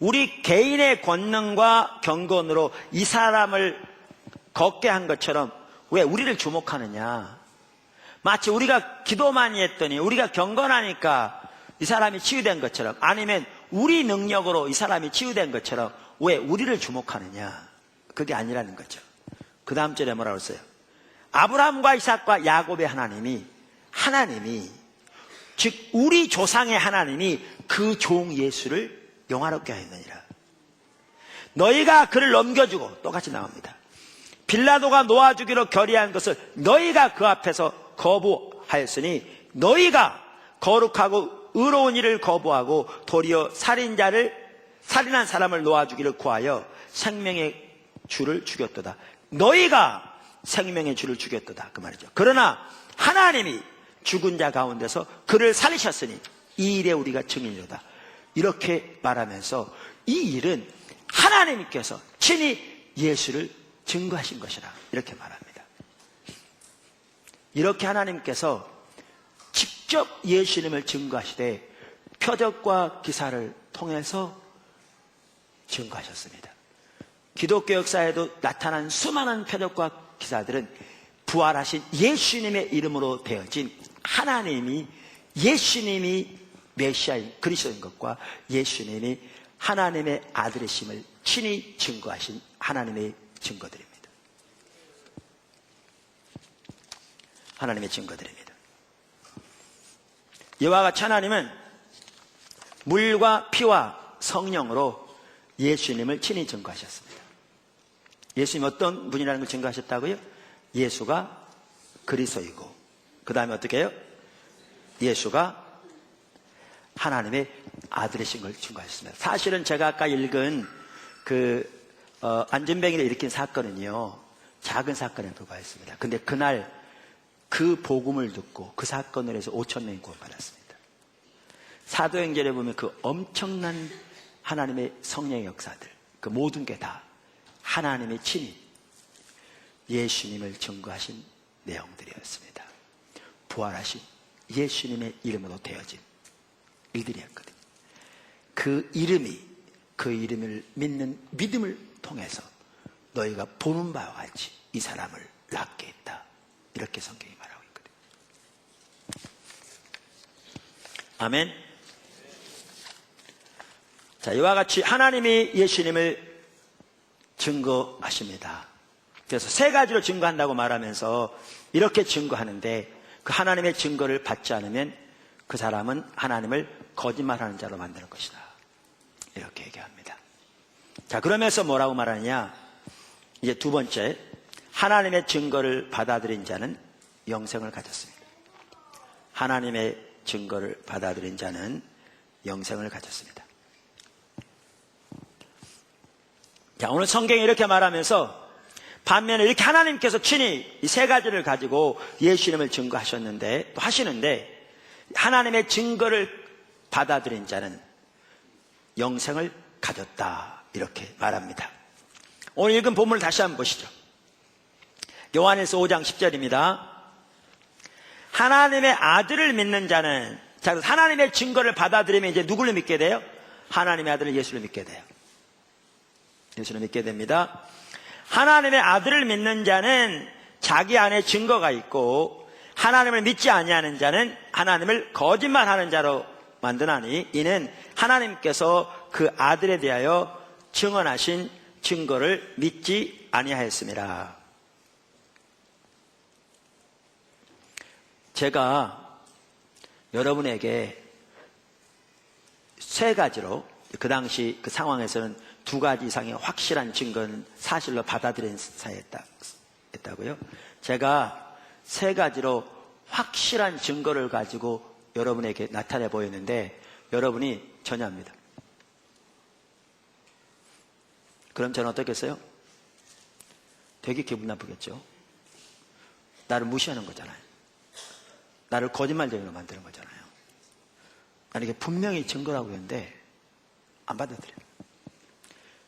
우리 개인의 권능과 경건으로 이 사람을 걷게 한 것처럼 왜 우리를 주목하느냐? 마치 우리가 기도 많이 했더니 우리가 경건하니까 이 사람이 치유된 것처럼, 아니면 우리 능력으로 이 사람이 치유된 것처럼 왜 우리를 주목하느냐? 그게 아니라는 거죠. 그 다음 절에 뭐라고 했어요? 아브라함과 이삭과 야곱의 하나님이 즉 우리 조상의 하나님이 그 종 예수를 영화롭게 하였느니라. 너희가 그를 넘겨주고, 똑같이 나옵니다. 빌라도가 놓아주기로 결의한 것을 너희가 그 앞에서 거부하였으니 너희가 거룩하고 의로운 일을 거부하고 도리어 살인한 사람을 놓아주기를 구하여 생명의 주를 죽였도다. 너희가 생명의 주를 죽였도다, 그 말이죠. 그러나 하나님이 죽은 자 가운데서 그를 살리셨으니 이 일에 우리가 증인이로다. 이렇게 말하면서 이 일은 하나님께서 친히 예수를 증거하신 것이라 이렇게 말합니다. 이렇게 하나님께서 직접 예수님을 증거하시되 표적과 기사를 통해서 증거하셨습니다. 기독교 역사에도 나타난 수많은 표적과 기사들은 부활하신 예수님의 이름으로 되어진 예수님이 메시아인 그리스도인 것과 예수님이 하나님의 아들이심을 친히 증거하신 하나님의 증거들입니다. 하나님의 증거들입니다. 이와 같이 하나님은 물과 피와 성령으로 예수님을 친히 증거하셨습니다. 예수님 어떤 분이라는 걸 증거하셨다고요? 예수가 그리스도이고, 그 다음에 어떻게 해요? 예수가 하나님의 아들이신 걸 증거하셨습니다. 사실은 제가 아까 읽은 안전뱅이를 일으킨 사건은요, 작은 사건에 불과했습니다. 근데 그날 그 복음을 듣고 그 사건을 해서 5,000명이 구원받았습니다. 사도행전에 보면 그 엄청난 하나님의 성령의 역사들, 그 모든 게 다 하나님의 친히 예수님을 증거하신 내용들이었습니다. 부활하신 예수님의 이름으로 되어진 일들이었거든요. 그 이름을 믿는 믿음을 통해서 너희가 보는 바와 같이 이 사람을 낫게 했다. 이렇게 성경이 말하고 있거든요. 아멘. 자, 이와 같이 하나님이 예수님을 증거하십니다. 그래서 세 가지로 증거한다고 말하면서 이렇게 증거하는데, 그 하나님의 증거를 받지 않으면 그 사람은 하나님을 거짓말하는 자로 만드는 것이다. 이렇게 얘기합니다. 자, 그러면서 뭐라고 말하느냐? 이제 두 번째, 하나님의 증거를 받아들인 자는 영생을 가졌습니다. 하나님의 증거를 받아들인 자는 영생을 가졌습니다. 자, 오늘 성경이 이렇게 말하면서 반면에 이렇게 하나님께서 친히 이 세 가지를 가지고 예수님을 증거하셨는데, 또 하시는데, 하나님의 증거를 받아들인 자는 영생을 가졌다. 이렇게 말합니다. 오늘 읽은 본문을 다시 한번 보시죠. 요한일서 5장 10절입니다. 하나님의 아들을 믿는 자는, 자, 하나님의 증거를 받아들이면 이제 누구를 믿게 돼요? 하나님의 아들 예수를 믿게 돼요. 예수를 믿게 됩니다. 하나님의 아들을 믿는 자는 자기 안에 증거가 있고, 하나님을 믿지 아니하는 자는 하나님을 거짓말하는 자로 만드나니, 이는 하나님께서 그 아들에 대하여 증언하신 증거를 믿지 아니하였습니다. 제가 여러분에게 세 가지로, 그 당시 그 상황에서는 두 가지 이상의 확실한 증거는 사실로 받아들인 사이였다고요. 제가 세 가지로 확실한 증거를 가지고 여러분에게 나타내 보였는데 여러분이 전혀합니다. 그럼 저는 어떻겠어요? 되게 기분 나쁘겠죠. 나를 무시하는 거잖아요. 나를 거짓말쟁이로 만드는 거잖아요. 아니, 이게 분명히 증거라고 했는데 안 받아들여요.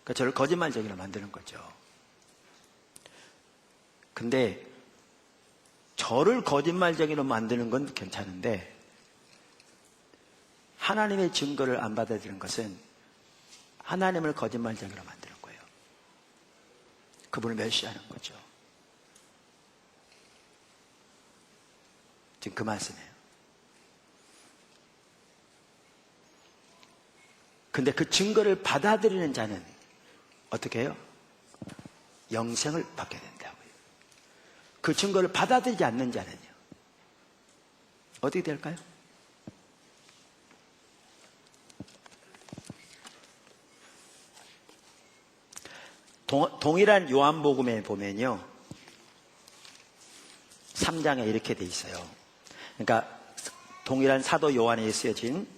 그러니까 저를 거짓말쟁이로 만드는 거죠. 근데 저를 거짓말쟁이로 만드는 건 괜찮은데, 하나님의 증거를 안 받아들이는 것은 하나님을 거짓말쟁이로 만드는 거예요. 그분을 멸시하는 거죠. 지금 그 말씀이에요. 근데 그 증거를 받아들이는 자는 어떻게 해요? 영생을 받게 된다고요. 그 증거를 받아들이지 않는 자는요, 어떻게 될까요? 동일한 요한복음에 보면요, 3장에 이렇게 돼 있어요. 그러니까 동일한 사도 요한에 쓰여진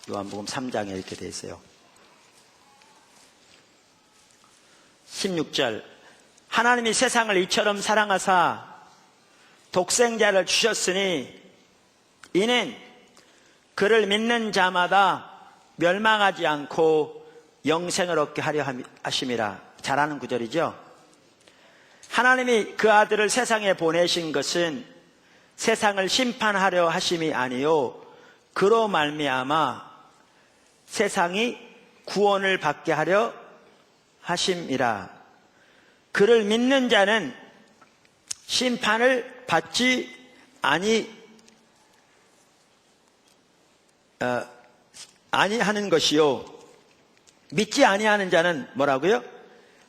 요한복음 3장에 이렇게 돼 있어요. 16절, 하나님이 세상을 이처럼 사랑하사 독생자를 주셨으니 이는 그를 믿는 자마다 멸망하지 않고 영생을 얻게 하려 하심이라. 잘 아는 구절이죠. 하나님이 그 아들을 세상에 보내신 것은 세상을 심판하려 하심이 아니요 그로 말미암아 세상이 구원을 받게 하려 하심이라. 그를 믿는 자는 심판을 받지 아니하는 것이요, 믿지 아니하는 자는 뭐라고요?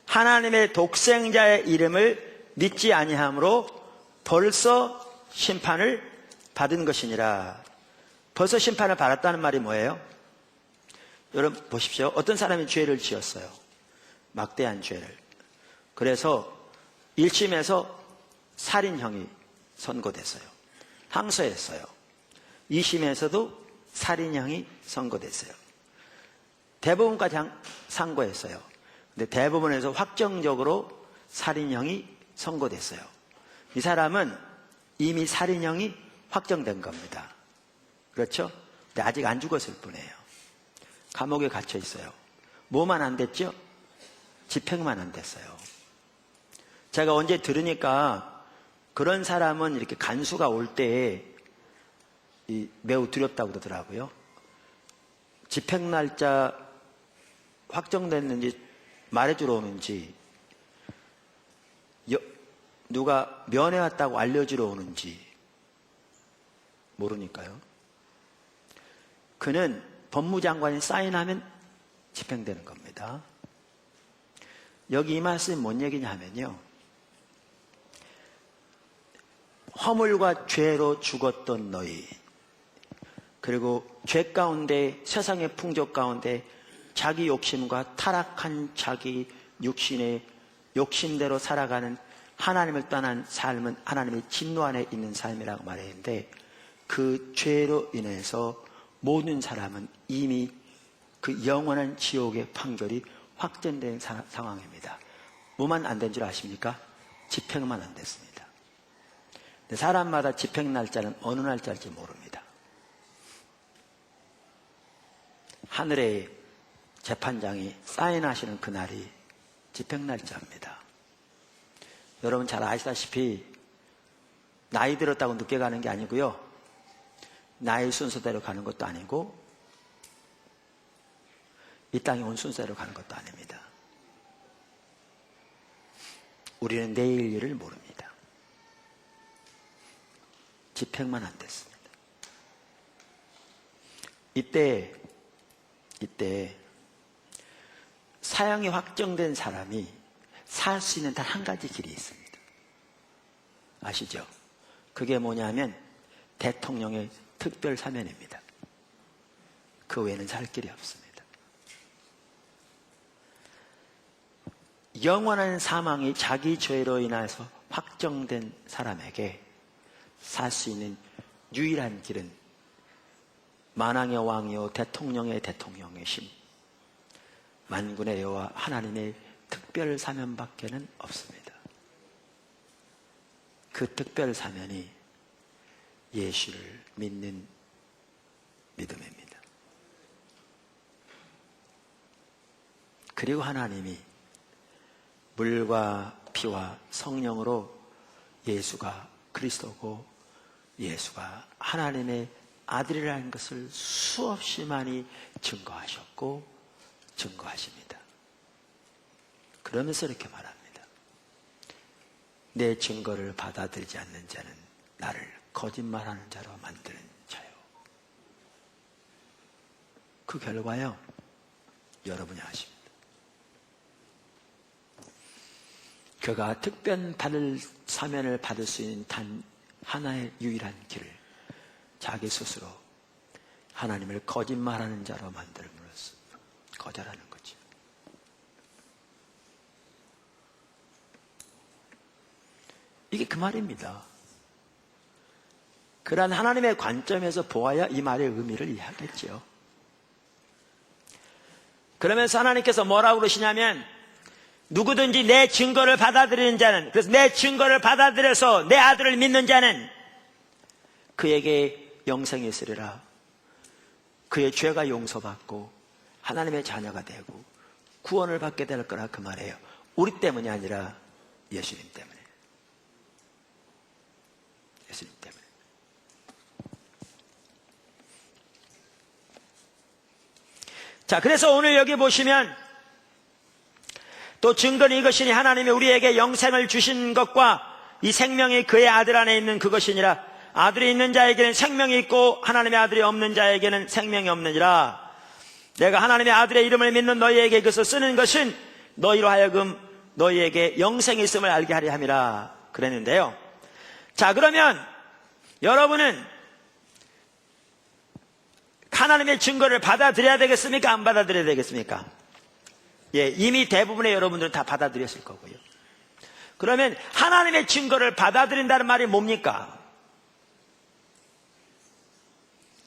하나님의 독생자의 이름을 믿지 아니함으로 벌써 심판을 받은 것이니라. 벌써 심판을 받았다는 말이 뭐예요? 여러분 보십시오. 어떤 사람이 죄를 지었어요. 막대한 죄를. 그래서 1심에서 살인형이 선고됐어요. 항소했어요. 2심에서도 살인형이 선고됐어요. 대법원까지 상고했어요. 근데 대법원에서 확정적으로 살인형이 선고됐어요. 이 사람은 이미 살인형이 확정된 겁니다. 그렇죠? 근데 아직 안 죽었을 뿐이에요. 감옥에 갇혀 있어요. 뭐만 안 됐죠? 집행만 안 됐어요. 제가 언제 들으니까 그런 사람은 이렇게 간수가 올 때 매우 두렵다고 그러더라고요. 집행 날짜 확정됐는지 말해주러 오는지, 누가 면회 왔다고 알려주러 오는지 모르니까요. 그는 법무장관이 사인하면 집행되는 겁니다. 여기 이 말씀이 뭔 얘기냐 하면요, 허물과 죄로 죽었던 너희, 그리고 죄 가운데, 세상의 풍족 가운데 자기 욕심과 타락한 자기 육신의 욕심대로 살아가는, 하나님을 떠난 삶은 하나님의 진노 안에 있는 삶이라고 말했는데, 그 죄로 인해서 모든 사람은 이미 그 영원한 지옥의 판결이 확정된 상황입니다. 뭐만 안 된 줄 아십니까? 집행만 안 됐습니다. 근데 사람마다 집행 날짜는 어느 날짜일지 모릅니다. 하늘의 재판장이 사인하시는 그날이 집행 날짜입니다. 여러분 잘 아시다시피 나이 들었다고 늦게 가는 게 아니고요, 나이 순서대로 가는 것도 아니고, 이 땅에 온 순서대로 가는 것도 아닙니다. 우리는 내일 일을 모릅니다. 집행만 안 됐습니다. 이때 사형이 확정된 사람이 살 수 있는 단 한 가지 길이 있습니다. 아시죠? 그게 뭐냐면 대통령의 특별 사면입니다. 그 외에는 살 길이 없습니다. 영원한 사망이 자기 죄로 인해서 확정된 사람에게 살 수 있는 유일한 길은 만왕의 왕이요 대통령의 대통령이심 만군의 여호와 하나님의 특별 사면밖에는 없습니다. 그 특별 사면이 예수를 믿는 믿음입니다. 그리고 하나님이 물과 피와 성령으로 예수가 그리스도고 예수가 하나님의 아들이라는 것을 수없이 많이 증거하셨고 증거하십니다. 그러면서 이렇게 말합니다. 내 증거를 받아들이지 않는 자는 나를 거짓말하는 자로 만드는 자요. 그 결과요, 여러분이 아십니다. 그가 특별 사면을 받을 수 있는 단 하나의 유일한 길을 자기 스스로 하나님을 거짓말하는 자로 만들므로써 거절하는 거죠. 이게 그 말입니다. 그러한 하나님의 관점에서 보아야 이 말의 의미를 이해하겠죠. 그러면서 하나님께서 뭐라고 그러시냐면, 누구든지 내 증거를 받아들이는 자는, 그래서 내 증거를 받아들여서 내 아들을 믿는 자는 그에게 영생이 있으리라. 그의 죄가 용서받고 하나님의 자녀가 되고 구원을 받게 될 거라 그 말이에요. 우리 때문이 아니라 예수님 때문에. 예수님 때문에. 자, 그래서 오늘 여기 보시면 또 증거는 이것이니 하나님이 우리에게 영생을 주신 것과 이 생명이 그의 아들 안에 있는 그것이니라. 아들이 있는 자에게는 생명이 있고 하나님의 아들이 없는 자에게는 생명이 없느니라. 내가 하나님의 아들의 이름을 믿는 너희에게 이것을 쓰는 것은 너희로 하여금 너희에게 영생이 있음을 알게 하려 함이라 그랬는데요. 자, 그러면 여러분은 하나님의 증거를 받아들여야 되겠습니까? 안 받아들여야 되겠습니까? 예, 이미 대부분의 여러분들은 다 받아들였을 거고요. 그러면 하나님의 증거를 받아들인다는 말이 뭡니까?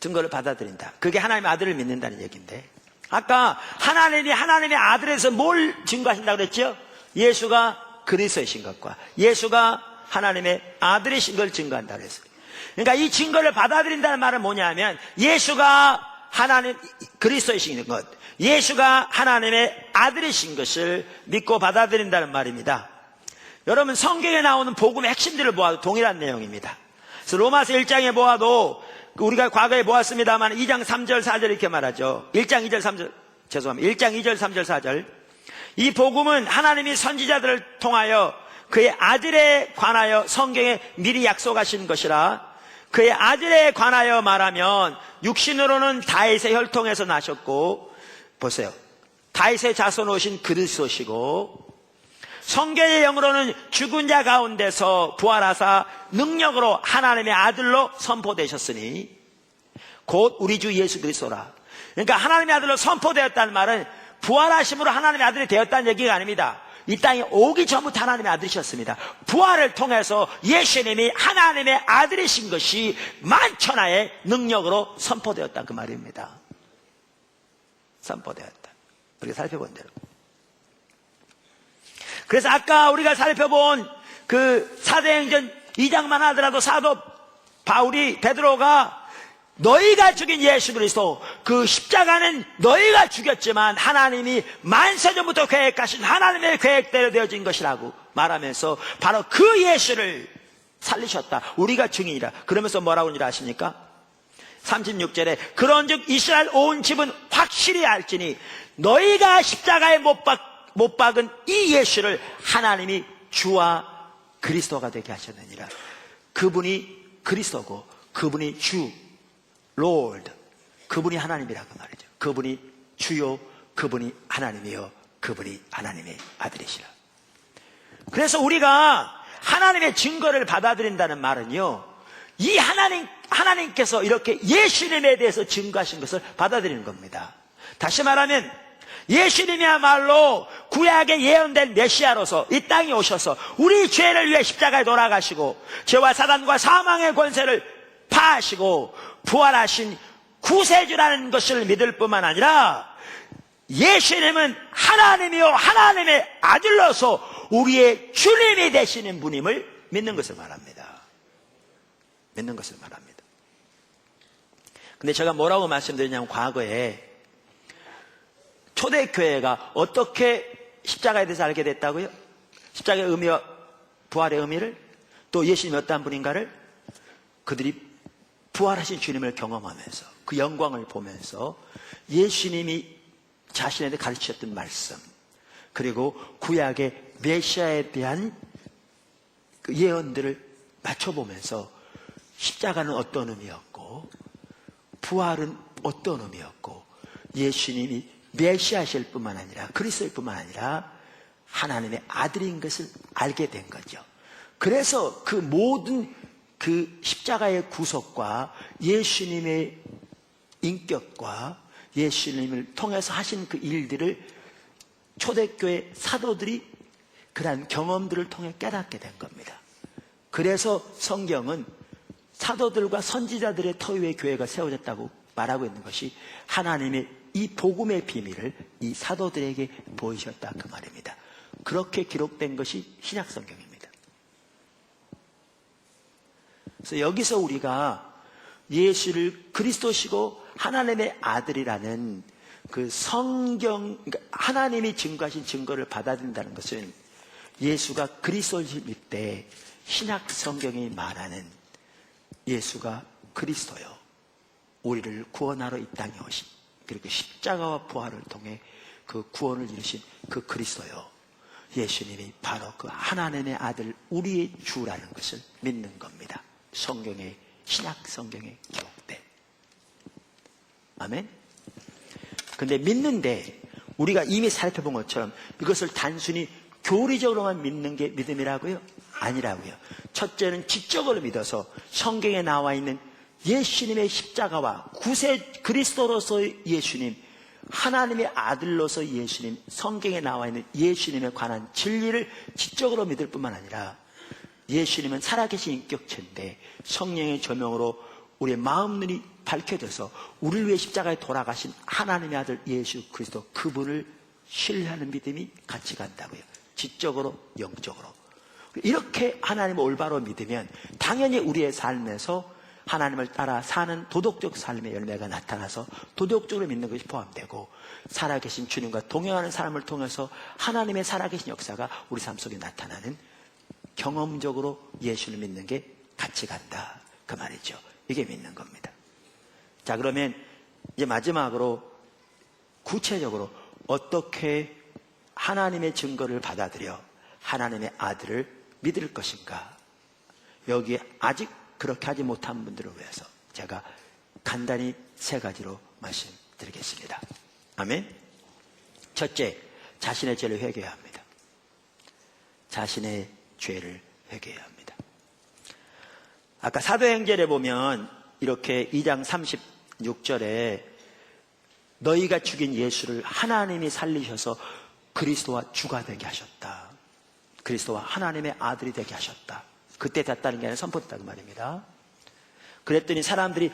증거를 받아들인다. 그게 하나님의 아들을 믿는다는 얘기인데, 아까 하나님이 하나님의 아들에서 뭘 증거하신다고 그랬죠? 예수가 그리스도이신 것과 예수가 하나님의 아들이신 걸 증거한다고 그랬어요. 그러니까 이 증거를 받아들인다는 말은 뭐냐면, 예수가 하나님 그리스도이신 것, 예수가 하나님의 아들이신 것을 믿고 받아들인다는 말입니다. 여러분, 성경에 나오는 복음의 핵심들을 보아도 동일한 내용입니다. 그래서 로마서 1장에 보아도, 우리가 과거에 보았습니다만 2장 3절 4절 이렇게 말하죠. 1장 2절 3절, 죄송합니다. 1장 2절 3절 4절. 이 복음은 하나님이 선지자들을 통하여 그의 아들에 관하여 성경에 미리 약속하신 것이라, 그의 아들에 관하여 말하면 육신으로는 다윗의 혈통에서 나셨고, 보세요, 다윗의 자손 오신 그리스도시고, 성경의 영으로는 죽은 자 가운데서 부활하사 능력으로 하나님의 아들로 선포되셨으니 곧 우리 주 예수 그리스도라. 그러니까 하나님의 아들로 선포되었다는 말은 부활하심으로 하나님의 아들이 되었다는 얘기가 아닙니다. 이 땅에 오기 전부터 하나님의 아들이셨습니다. 부활을 통해서 예수님이 하나님의 아들이신 것이 만천하의 능력으로 선포되었다, 그 말입니다. 선포되었다. 우리가 살펴본 대로. 그래서 아까 우리가 살펴본 그 사도행전 2장만 하더라도 사도 바울이, 베드로가 너희가 죽인 예수 그리스도, 그 십자가는 너희가 죽였지만 하나님이 만세전부터 계획하신 하나님의 계획대로 되어진 것이라고 말하면서 바로 그 예수를 살리셨다, 우리가 증인이라. 그러면서 뭐라고 하는지 아십니까? 36절에 그런즉 이스라엘 온 집은 확실히 알지니 너희가 십자가에 못 박은 이 예수를 하나님이 주와 그리스도가 되게 하셨느니라. 그분이 그리스도고 그분이 주, Lord, 그분이 하나님이라고 말이죠. 그분이 주요, 그분이 하나님이요, 그분이 하나님의 아들이시라. 그래서 우리가 하나님의 증거를 받아들인다는 말은요, 이 하나님께서 이렇게 예수님에 대해서 증거하신 것을 받아들이는 겁니다. 다시 말하면 예수님이야말로 구약에 예언된 메시아로서 이 땅에 오셔서 우리 죄를 위해 십자가에 돌아가시고 죄와 사단과 사망의 권세를 파하시고 부활하신 구세주라는 것을 믿을 뿐만 아니라 예수님은 하나님이요 하나님의 아들로서 우리의 주님이 되시는 분임을 믿는 것을 말합니다. 믿는 것을 말합니다. 근데 제가 뭐라고 말씀드리냐면, 과거에 초대교회가 어떻게 십자가에 대해서 알게 됐다고요? 십자가의 의미와 부활의 의미를, 또 예수님이 어떠한 분인가를 그들이 부활하신 주님을 경험하면서 그 영광을 보면서 예수님이 자신에게 가르치셨던 말씀, 그리고 구약의 메시아에 대한 그 예언들을 맞춰보면서 십자가는 어떤 의미였고 부활은 어떤 의미였고 예수님이 메시아실 뿐만 아니라 그리스도일 뿐만 아니라 하나님의 아들인 것을 알게 된 거죠. 그래서 그 모든 그 십자가의 구속과 예수님의 인격과 예수님을 통해서 하신 그 일들을 초대교회 사도들이 그러한 경험들을 통해 깨닫게 된 겁니다. 그래서 성경은 사도들과 선지자들의 터 위에 교회가 세워졌다고 말하고 있는 것이 하나님의 이 복음의 비밀을 이 사도들에게 보이셨다, 그 말입니다. 그렇게 기록된 것이 신약 성경입니다. 그래서 여기서 우리가 예수를 그리스도시고 하나님의 아들이라는 그 성경, 그러니까 하나님이 증거하신 증거를 받아들인다는 것은 예수가 그리스도일 때 신약 성경이 말하는 예수가 그리스도요, 우리를 구원하러 이 땅에 오신, 그리고 십자가와 부활을 통해 그 구원을 이루신 그 그리스도요, 예수님이 바로 그 하나님의 아들, 우리의 주라는 것을 믿는 겁니다. 성경의, 신약 성경에 기록된. 아멘. 근데 믿는데 우리가 이미 살펴본 것처럼 이것을 단순히 교리적으로만 믿는 게 믿음이라고요? 아니라고요. 첫째는 지적으로 믿어서 성경에 나와 있는 예수님의 십자가와 구세 그리스도로서의 예수님, 하나님의 아들로서 예수님, 성경에 나와 있는 예수님에 관한 진리를 지적으로 믿을 뿐만 아니라 예수님은 살아계신 인격체인데 성령의 조명으로 우리의 마음 눈이 밝혀져서 우리를 위해 십자가에 돌아가신 하나님의 아들 예수 그리스도, 그분을 신뢰하는 믿음이 같이 간다고요. 지적으로, 영적으로. 이렇게 하나님을 올바로 믿으면 당연히 우리의 삶에서 하나님을 따라 사는 도덕적 삶의 열매가 나타나서 도덕적으로 믿는 것이 포함되고, 살아계신 주님과 동행하는 사람을 통해서 하나님의 살아계신 역사가 우리 삶 속에 나타나는, 경험적으로 예수를 믿는 게 같이 간다, 그 말이죠. 이게 믿는 겁니다. 자, 그러면 이제 마지막으로 구체적으로 어떻게 하나님의 증거를 받아들여 하나님의 아들을 믿을 것인가, 여기에 아직 그렇게 하지 못한 분들을 위해서 제가 간단히 3가지로 말씀드리겠습니다. 아멘. 첫째, 자신의 죄를 회개해야 합니다. 자신의 죄를 회개해야 합니다. 아까 사도행전에 보면 이렇게 2장 36절에 너희가 죽인 예수를 하나님이 살리셔서 그리스도와 주가 되게 하셨다, 그리스도와 하나님의 아들이 되게 하셨다. 그때 됐다는 게 아니라 선포됐다는 말입니다. 그랬더니 사람들이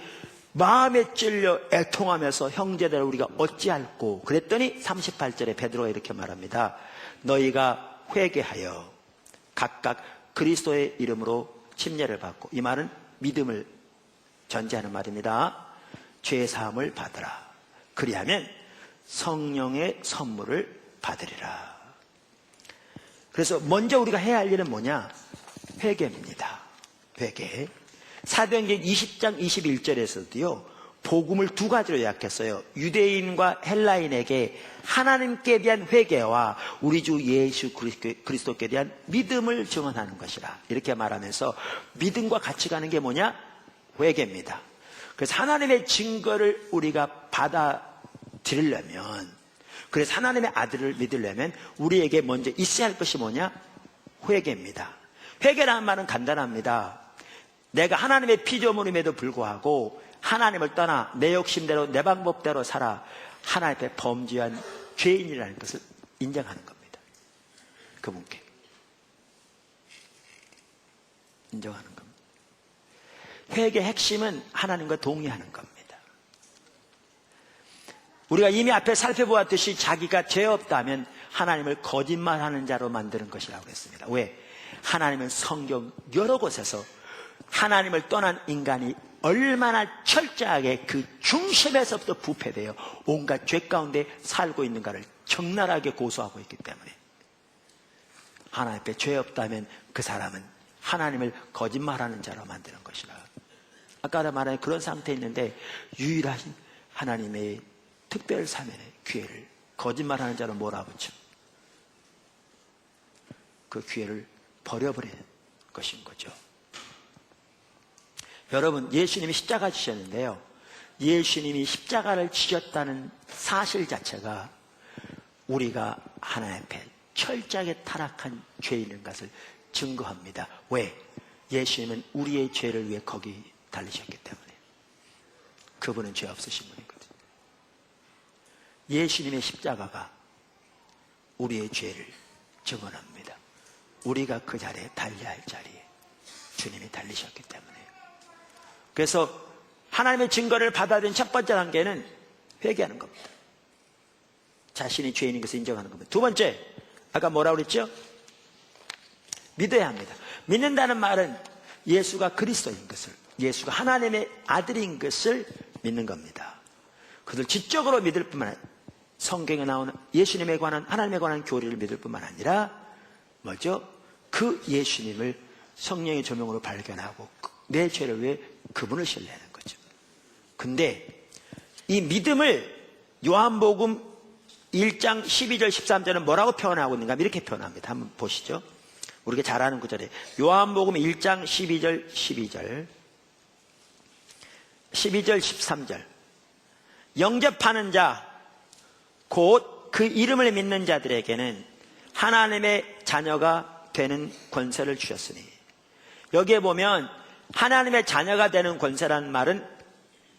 마음에 찔려 애통하면서 형제들 우리가 어찌할꼬, 그랬더니 38절에 베드로가 이렇게 말합니다. 너희가 회개하여 각각 그리스도의 이름으로 침례를 받고, 이 말은 믿음을 전제하는 말입니다. 죄 사함을 받으라. 그리하면 성령의 선물을 받으리라. 그래서 먼저 우리가 해야 할 일은 뭐냐? 회개입니다. 회개. 사도행전 20장 21절에서도요, 복음을 2가지로 요약했어요. 유대인과 헬라인에게 하나님께 대한 회개와 우리 주 예수 그리스도께 대한 믿음을 증언하는 것이라, 이렇게 말하면서 믿음과 같이 가는 게 뭐냐? 회개입니다. 그래서 하나님의 증거를 우리가 받아들이려면, 그래서 하나님의 아들을 믿으려면 우리에게 먼저 있어야 할 것이 뭐냐? 회개입니다. 회개라는 말은 간단합니다. 내가 하나님의 피조물임에도 불구하고 하나님을 떠나 내 욕심대로 내 방법대로 살아 하나님 앞에 범죄한 죄인이라는 것을 인정하는 겁니다. 그분께 인정하는 겁니다. 회개의 핵심은 하나님과 동의하는 겁니다. 우리가 이미 앞에 살펴보았듯이 자기가 죄 없다면 하나님을 거짓말하는 자로 만드는 것이라고 했습니다. 왜? 하나님은 성경 여러 곳에서 하나님을 떠난 인간이 얼마나 철저하게 그 중심에서부터 부패되어 온갖 죄 가운데 살고 있는가를 적나라하게 고소하고 있기 때문에, 하나님 앞에 죄 없다면 그 사람은 하나님을 거짓말하는 자로 만드는 것이라. 아까 말한 그런 상태에 있는데 유일하신 하나님의 특별 사면의 기회를 거짓말하는 자로 몰아붙여 그 기회를 버려버린 것인 거죠. 여러분, 예수님이 십자가 지셨는데요, 예수님이 십자가를 지셨다는 사실 자체가 우리가 하나님 앞에 철저하게 타락한 죄인인 것을 증거합니다. 왜? 예수님은 우리의 죄를 위해 거기 달리셨기 때문에. 그분은 죄 없으신 분이거든요. 예수님의 십자가가 우리의 죄를 증언합니다. 우리가 그 자리에 달려야 할 자리에 주님이 달리셨기 때문에. 그래서 하나님의 증거를 받아들인 첫 번째 단계는 회개하는 겁니다. 자신이 죄인인 것을 인정하는 겁니다. 두 번째, 아까 뭐라고 그랬죠? 믿어야 합니다. 믿는다는 말은 예수가 그리스도인 것을, 예수가 하나님의 아들인 것을 믿는 겁니다. 그들 지적으로 믿을 뿐만 아니라 성경에 나오는 예수님에 관한, 하나님에 관한 교리를 믿을 뿐만 아니라 뭐죠? 그 예수님을 성령의 조명으로 발견하고 내 죄를 위해 그분을 신뢰하는 거죠. 근데 이 믿음을 요한복음 1장 12절 13절은 뭐라고 표현하고 있는가? 이렇게 표현합니다. 한번 보시죠. 우리가 잘 아는 구절에 요한복음 1장 12절 12절 13절 영접하는 자 곧 그 이름을 믿는 자들에게는 하나님의 자녀가 되는 권세를 주셨으니, 여기에 보면 하나님의 자녀가 되는 권세라는 말은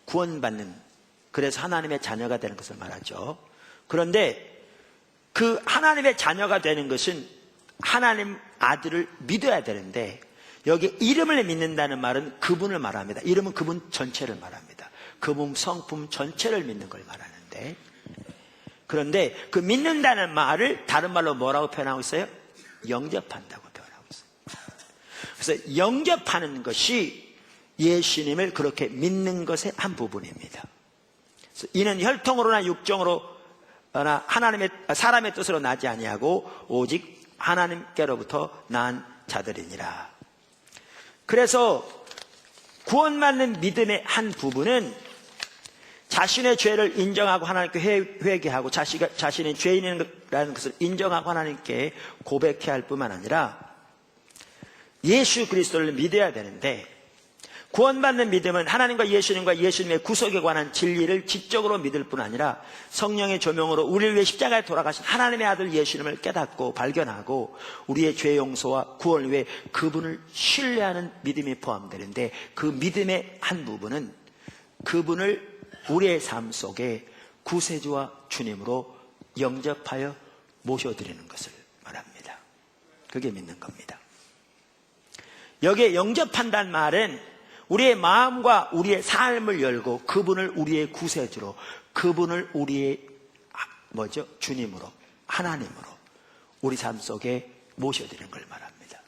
구원받는, 그래서 하나님의 자녀가 되는 것을 말하죠. 그런데 그 하나님의 자녀가 되는 것은 하나님 아들을 믿어야 되는데, 여기 이름을 믿는다는 말은 그분을 말합니다. 이름은 그분 전체를 말합니다. 그분 성품 전체를 믿는 걸 말하는데, 그런데 그 믿는다는 말을 다른 말로 뭐라고 표현하고 있어요? 영접한다고 표현하고 있어요. 그래서 영접하는 것이 예수님을 그렇게 믿는 것의 한 부분입니다. 그래서 이는 혈통으로나 육정으로나 사람의 뜻으로 나지 아니하고 오직 하나님께로부터 난 자들이니라. 그래서 구원받는 믿음의 한 부분은 자신의 죄를 인정하고 하나님께 회개하고 자신이 죄인이라는 것을 인정하고 하나님께 고백해야 할 뿐만 아니라 예수 그리스도를 믿어야 되는데, 구원받는 믿음은 하나님과 예수님과 예수님의 구속에 관한 진리를 지적으로 믿을 뿐 아니라 성령의 조명으로 우리를 위해 십자가에 돌아가신 하나님의 아들 예수님을 깨닫고 발견하고 우리의 죄 용서와 구원을 위해 그분을 신뢰하는 믿음이 포함되는데, 그 믿음의 한 부분은 그분을 우리의 삶 속에 구세주와 주님으로 영접하여 모셔드리는 것을 말합니다. 그게 믿는 겁니다. 여기에 영접한다는 말은 우리의 마음과 우리의 삶을 열고 그분을 우리의 구세주로, 그분을 우리의 주님으로, 하나님으로 우리 삶 속에 모셔드리는 걸 말합니다.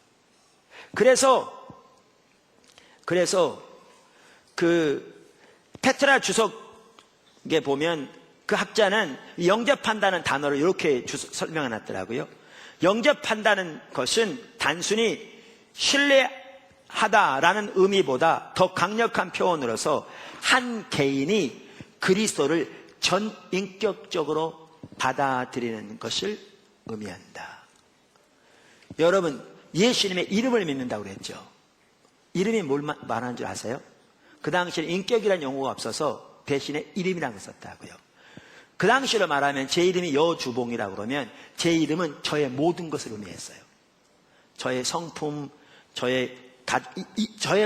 그래서 그 페트라 주석에 보면 그 학자는 영접한다는 단어를 이렇게 설명해 놨더라고요. 영접한다는 것은 단순히 신뢰하다라는 의미보다 더 강력한 표현으로서 한 개인이 그리스도를 전인격적으로 받아들이는 것을 의미한다. 여러분, 예수님의 이름을 믿는다고 그랬죠. 이름이 뭘 말하는 줄 아세요? 그 당시에는 인격이라는 용어가 없어서 대신에 이름이라는 걸 썼다고요. 그 당시로 말하면 제 이름이 여주봉이라고 그러면 제 이름은 저의 모든 것을 의미했어요. 저의 성품, 저에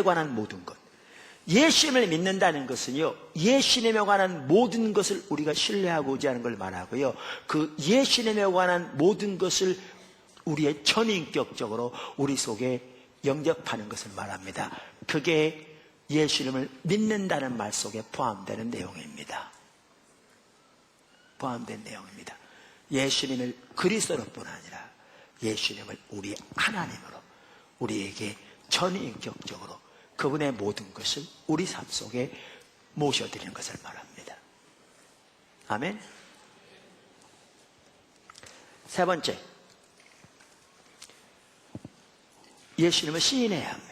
관한 모든 것. 예수님을 믿는다는 것은요, 예수님에 관한 모든 것을 우리가 신뢰하고 의지하는 걸 말하고요, 그 예수님에 관한 모든 것을 우리의 전인격적으로 우리 속에 영접하는 것을 말합니다. 그게 예수님을 믿는다는 말 속에 포함되는 내용입니다. 포함된 내용입니다. 예수님을 그리스도로뿐 아니라 예수님을 우리의 하나님으로 우리에게 전인격적으로 그분의 모든 것을 우리 삶 속에 모셔드리는 것을 말합니다. 아멘. 세 번째, 예수님을 시인해야 합니다.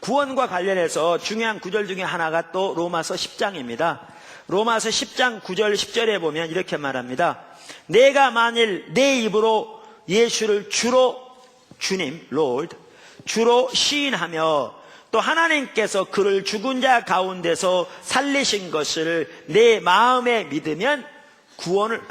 구원과 관련해서 중요한 구절 중에 하나가 또 로마서 10장입니다. 로마서 10장 9절 10절에 보면 이렇게 말합니다. 내가 만일 내 입으로 예수를 주님, Lord, 주로 시인하며 또 하나님께서 그를 죽은 자 가운데서 살리신 것을 내 마음에 믿으면 구원을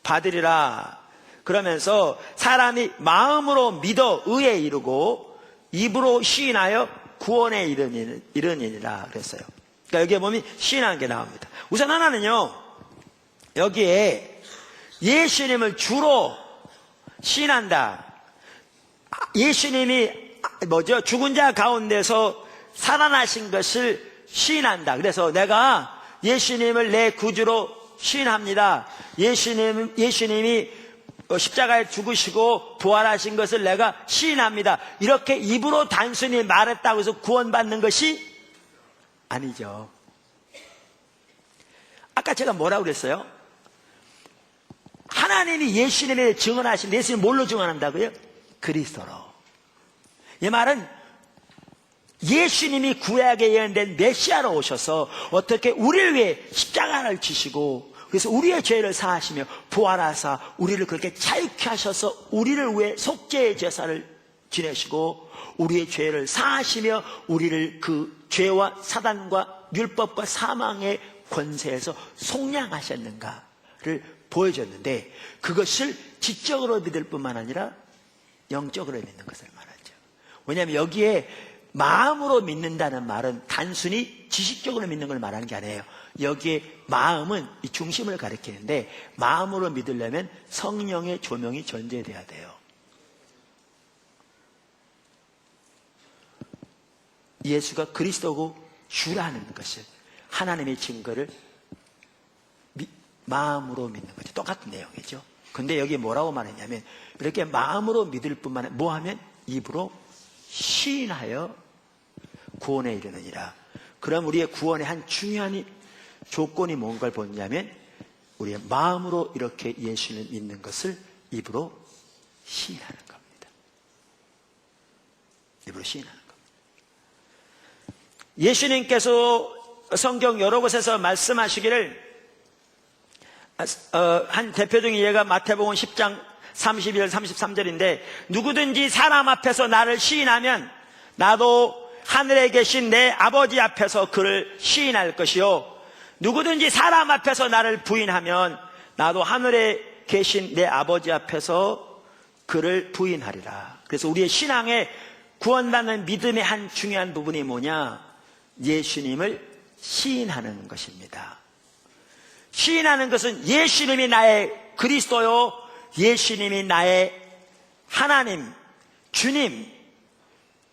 받으리라. 그러면서 사람이 마음으로 믿어 의에 이르고 입으로 시인하여 구원에 이르니라 그랬어요. 그러니까 여기에 보면 시인하는 게 나옵니다. 우선 하나는요, 여기에 예수님을 주로 시인한다. 예수님이 죽은 자 가운데서 살아나신 것을 시인한다. 그래서 내가 예수님을 내 구주로 시인합니다. 예수님이 십자가에 죽으시고 부활하신 것을 내가 시인합니다. 이렇게 입으로 단순히 말했다고 해서 구원받는 것이 아니죠. 아까 제가 뭐라고 그랬어요? 하나님이 예수님에 증언하신, 예수님 뭘로 증언한다고요? 그리스도로. 이 말은 예수님이 구약에 예언된 메시아로 오셔서 어떻게 우리를 위해 십자가를 지시고 그래서 우리의 죄를 사하시며 부활하사 우리를 그렇게 자유케 하셔서 우리를 위해 속죄의 제사를 지내시고 우리의 죄를 사하시며 우리를 그 죄와 사단과 율법과 사망의 권세에서 속량하셨는가를 보여줬는데, 그것을 지적으로 믿을 뿐만 아니라 영적으로 믿는 것을 말하죠. 왜냐하면 여기에 마음으로 믿는다는 말은 단순히 지식적으로 믿는 걸 말하는 게 아니에요. 여기에 마음은 이 중심을 가리키는데, 마음으로 믿으려면 성령의 조명이 전제돼야 돼요. 예수가 그리스도고 주라는 것을, 하나님의 증거를 마음으로 믿는 거죠. 똑같은 내용이죠. 근데 여기 뭐라고 말했냐면, 이렇게 마음으로 믿을 뿐만 아니라 뭐하면 입으로 시인하여 구원에 이르느니라. 그럼 우리의 구원의 한 중요한 조건이 뭔가를 보냐면, 우리의 마음으로 이렇게 예수를 믿는 것을 입으로 시인하는 겁니다. 입으로 시인하는 겁니다. 예수님께서 성경 여러 곳에서 말씀하시기를, 한 대표적인 예가 마태복음 10장 32절 33절인데, 누구든지 사람 앞에서 나를 시인하면 나도 하늘에 계신 내 아버지 앞에서 그를 시인할 것이요, 누구든지 사람 앞에서 나를 부인하면 나도 하늘에 계신 내 아버지 앞에서 그를 부인하리라. 그래서 우리의 신앙의 구원받는 믿음의 한 중요한 부분이 뭐냐? 예수님을 시인하는 것입니다. 시인하는 것은 예수님이 나의 그리스도요, 예수님이 나의 하나님, 주님,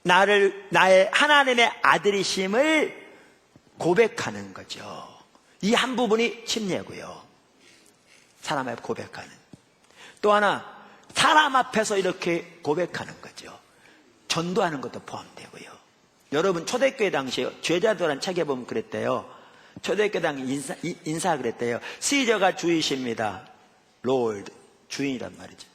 나의 하나님의 아들이심을 고백하는 거죠. 이 한 부분이 침례고요. 사람 앞에 고백하는. 또 하나, 사람 앞에서 이렇게 고백하는 거죠. 전도하는 것도 포함되고요. 여러분, 초대교회 당시에 죄자도라는 책에 보면 그랬대요. 초대교회 당시 인사 그랬대요. 시저가 주이십니다. 롤드, 주인이란 말이죠.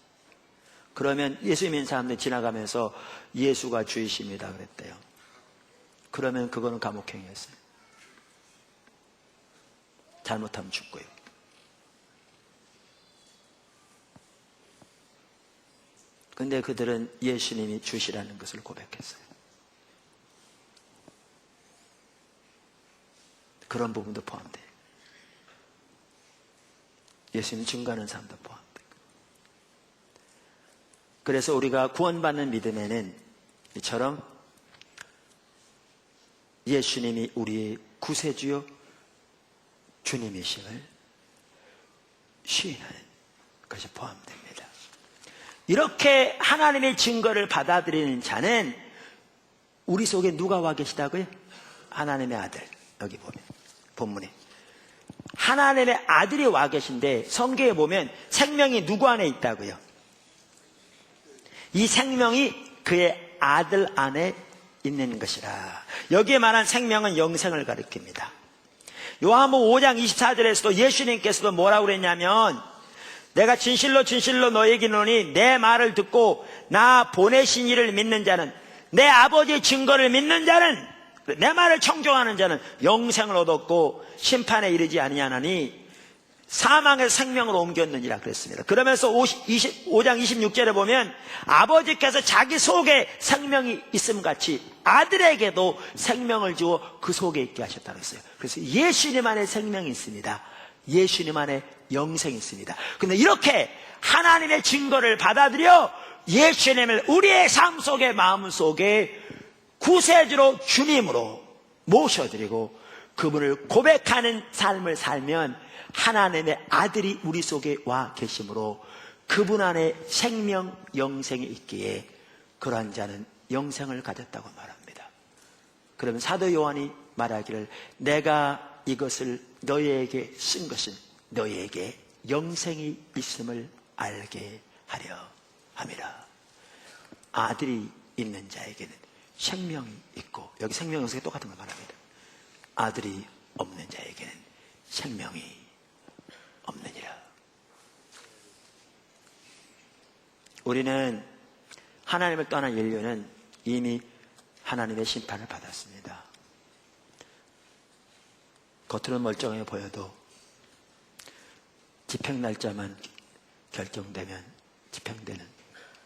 그러면 예수 믿는 사람들이 지나가면서 예수가 주이십니다 그랬대요. 그러면 그거는 감옥행위였어요. 잘못하면 죽고요. 근데 그들은 예수님이 주시라는 것을 고백했어요. 그런 부분도 포함돼요. 예수님 증거하는 사람도 포함돼요. 그래서 우리가 구원받는 믿음에는 이처럼 예수님이 우리의 구세주요 주님이심을 시인하는 것이 포함됩니다. 이렇게 하나님의 증거를 받아들이는 자는 우리 속에 누가 와 계시다고요? 하나님의 아들. 여기 보면 본문에 하나님의 아들이 와 계신데, 성경에 보면 생명이 누구 안에 있다고요? 이 생명이 그의 아들 안에 있는 것이라. 여기에 말한 생명은 영생을 가리킵니다. 요한복음 5장 24절에서도 예수님께서도 뭐라고 그랬냐면, 내가 진실로 진실로 너에게 이르노니 내 말을 듣고 나 보내신 이를 믿는 자는, 내 아버지의 증거를 믿는 자는, 내 말을 청종하는 자는 영생을 얻었고 심판에 이르지 아니하나니 사망에서 생명으로 옮겼느니라 그랬습니다. 그러면서 5장 26절에 보면, 아버지께서 자기 속에 생명이 있음 같이 아들에게도 생명을 주어 그 속에 있게 하셨다고 했어요. 그래서 예수님 안에 생명이 있습니다. 예수님 안에 영생이 있습니다. 근데 이렇게 하나님의 증거를 받아들여 예수님을 우리의 삶 속에, 마음 속에 구세주로 주님으로 모셔드리고 그분을 고백하는 삶을 살면 하나님의 아들이 우리 속에 와 계심으로 그분 안에 생명, 영생이 있기에 그러한 자는 영생을 가졌다고 말합니다. 그러면 사도 요한이 말하기를, 내가 이것을 너희에게 쓴 것은 너희에게 영생이 있음을 알게 하려 함이라. 아들이 있는 자에게는 생명이 있고, 여기 생명 영생이 똑같은 걸 말합니다. 아들이 없는 자에게는 생명이 없느니라. 우리는, 하나님을 떠난 인류는 이미 하나님의 심판을 받았습니다. 겉으로는 멀쩡해 보여도 집행 날짜만 결정되면 집행되는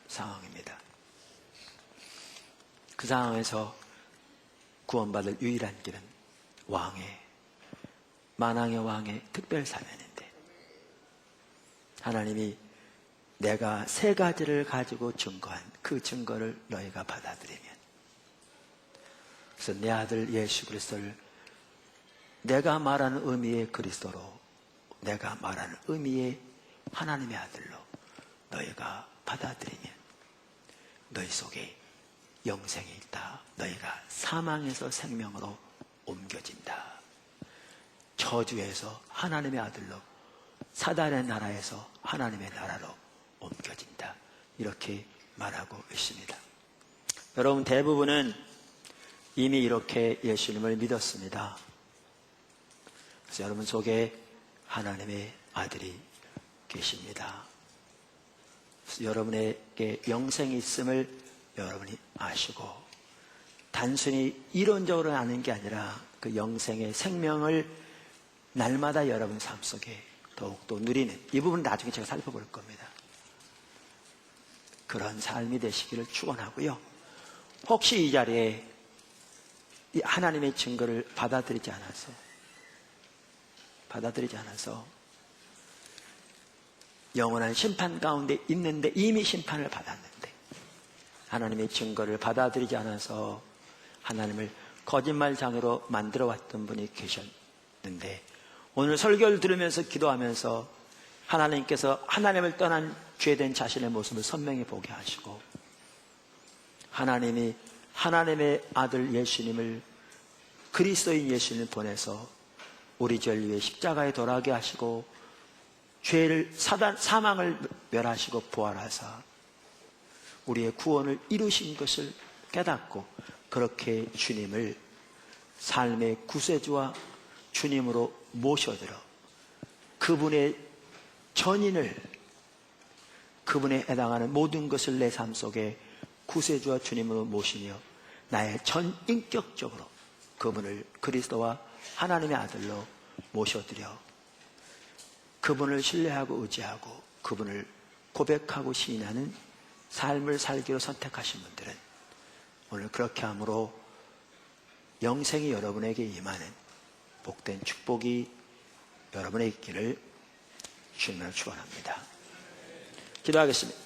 상황입니다. 그 상황에서 구원받을 유일한 길은 만왕의 왕의 특별사면인데, 하나님이 내가 3가지를 가지고 증거한 그 증거를 너희가 받아들이면, 그래서 내 아들 예수 그리스도를 내가 말하는 의미의 그리스도로, 내가 말하는 의미의 하나님의 아들로 너희가 받아들이면 너희 속에 영생이 있다. 너희가 사망에서 생명으로 옮겨진다. 저주에서 하나님의 아들로, 사단의 나라에서 하나님의 나라로 옮겨진다. 이렇게 말하고 있습니다. 여러분, 대부분은 이미 이렇게 예수님을 믿었습니다. 그래서 여러분 속에 하나님의 아들이 계십니다. 그래서 여러분에게 영생이 있음을 여러분이 아시고, 단순히 이론적으로 아는 게 아니라 그 영생의 생명을 날마다 여러분 삶 속에 더욱더 누리는, 이 부분은 나중에 제가 살펴볼 겁니다. 그런 삶이 되시기를 축원하고요. 혹시 이 자리에 이 하나님의 증거를 받아들이지 않아서 영원한 심판 가운데 있는데, 이미 심판을 받았는데 하나님의 증거를 받아들이지 않아서 하나님을 거짓말장으로 만들어 왔던 분이 계셨는데, 오늘 설교를 들으면서 기도하면서 하나님께서 하나님을 떠난 죄된 자신의 모습을 선명히 보게 하시고, 하나님이 하나님의 아들 예수님을, 그리스도인 예수님을 보내서 우리 죄를 위해 십자가에 돌아가게 하시고 죄를, 사망을 멸하시고 부활하사 우리의 구원을 이루신 것을 깨닫고, 그렇게 주님을 삶의 구세주와 주님으로 모셔들어 그분의 전인을, 그분에 해당하는 모든 것을 내 삶 속에 구세주와 주님으로 모시며 나의 전 인격적으로 그분을 그리스도와 하나님의 아들로 모셔드려 그분을 신뢰하고 의지하고 그분을 고백하고 시인하는 삶을 살기로 선택하신 분들은 오늘 그렇게 함으로 영생이 여러분에게 임하는 복된 축복이 여러분의 있기를 주님으로 축원합니다. 기도하겠습니다.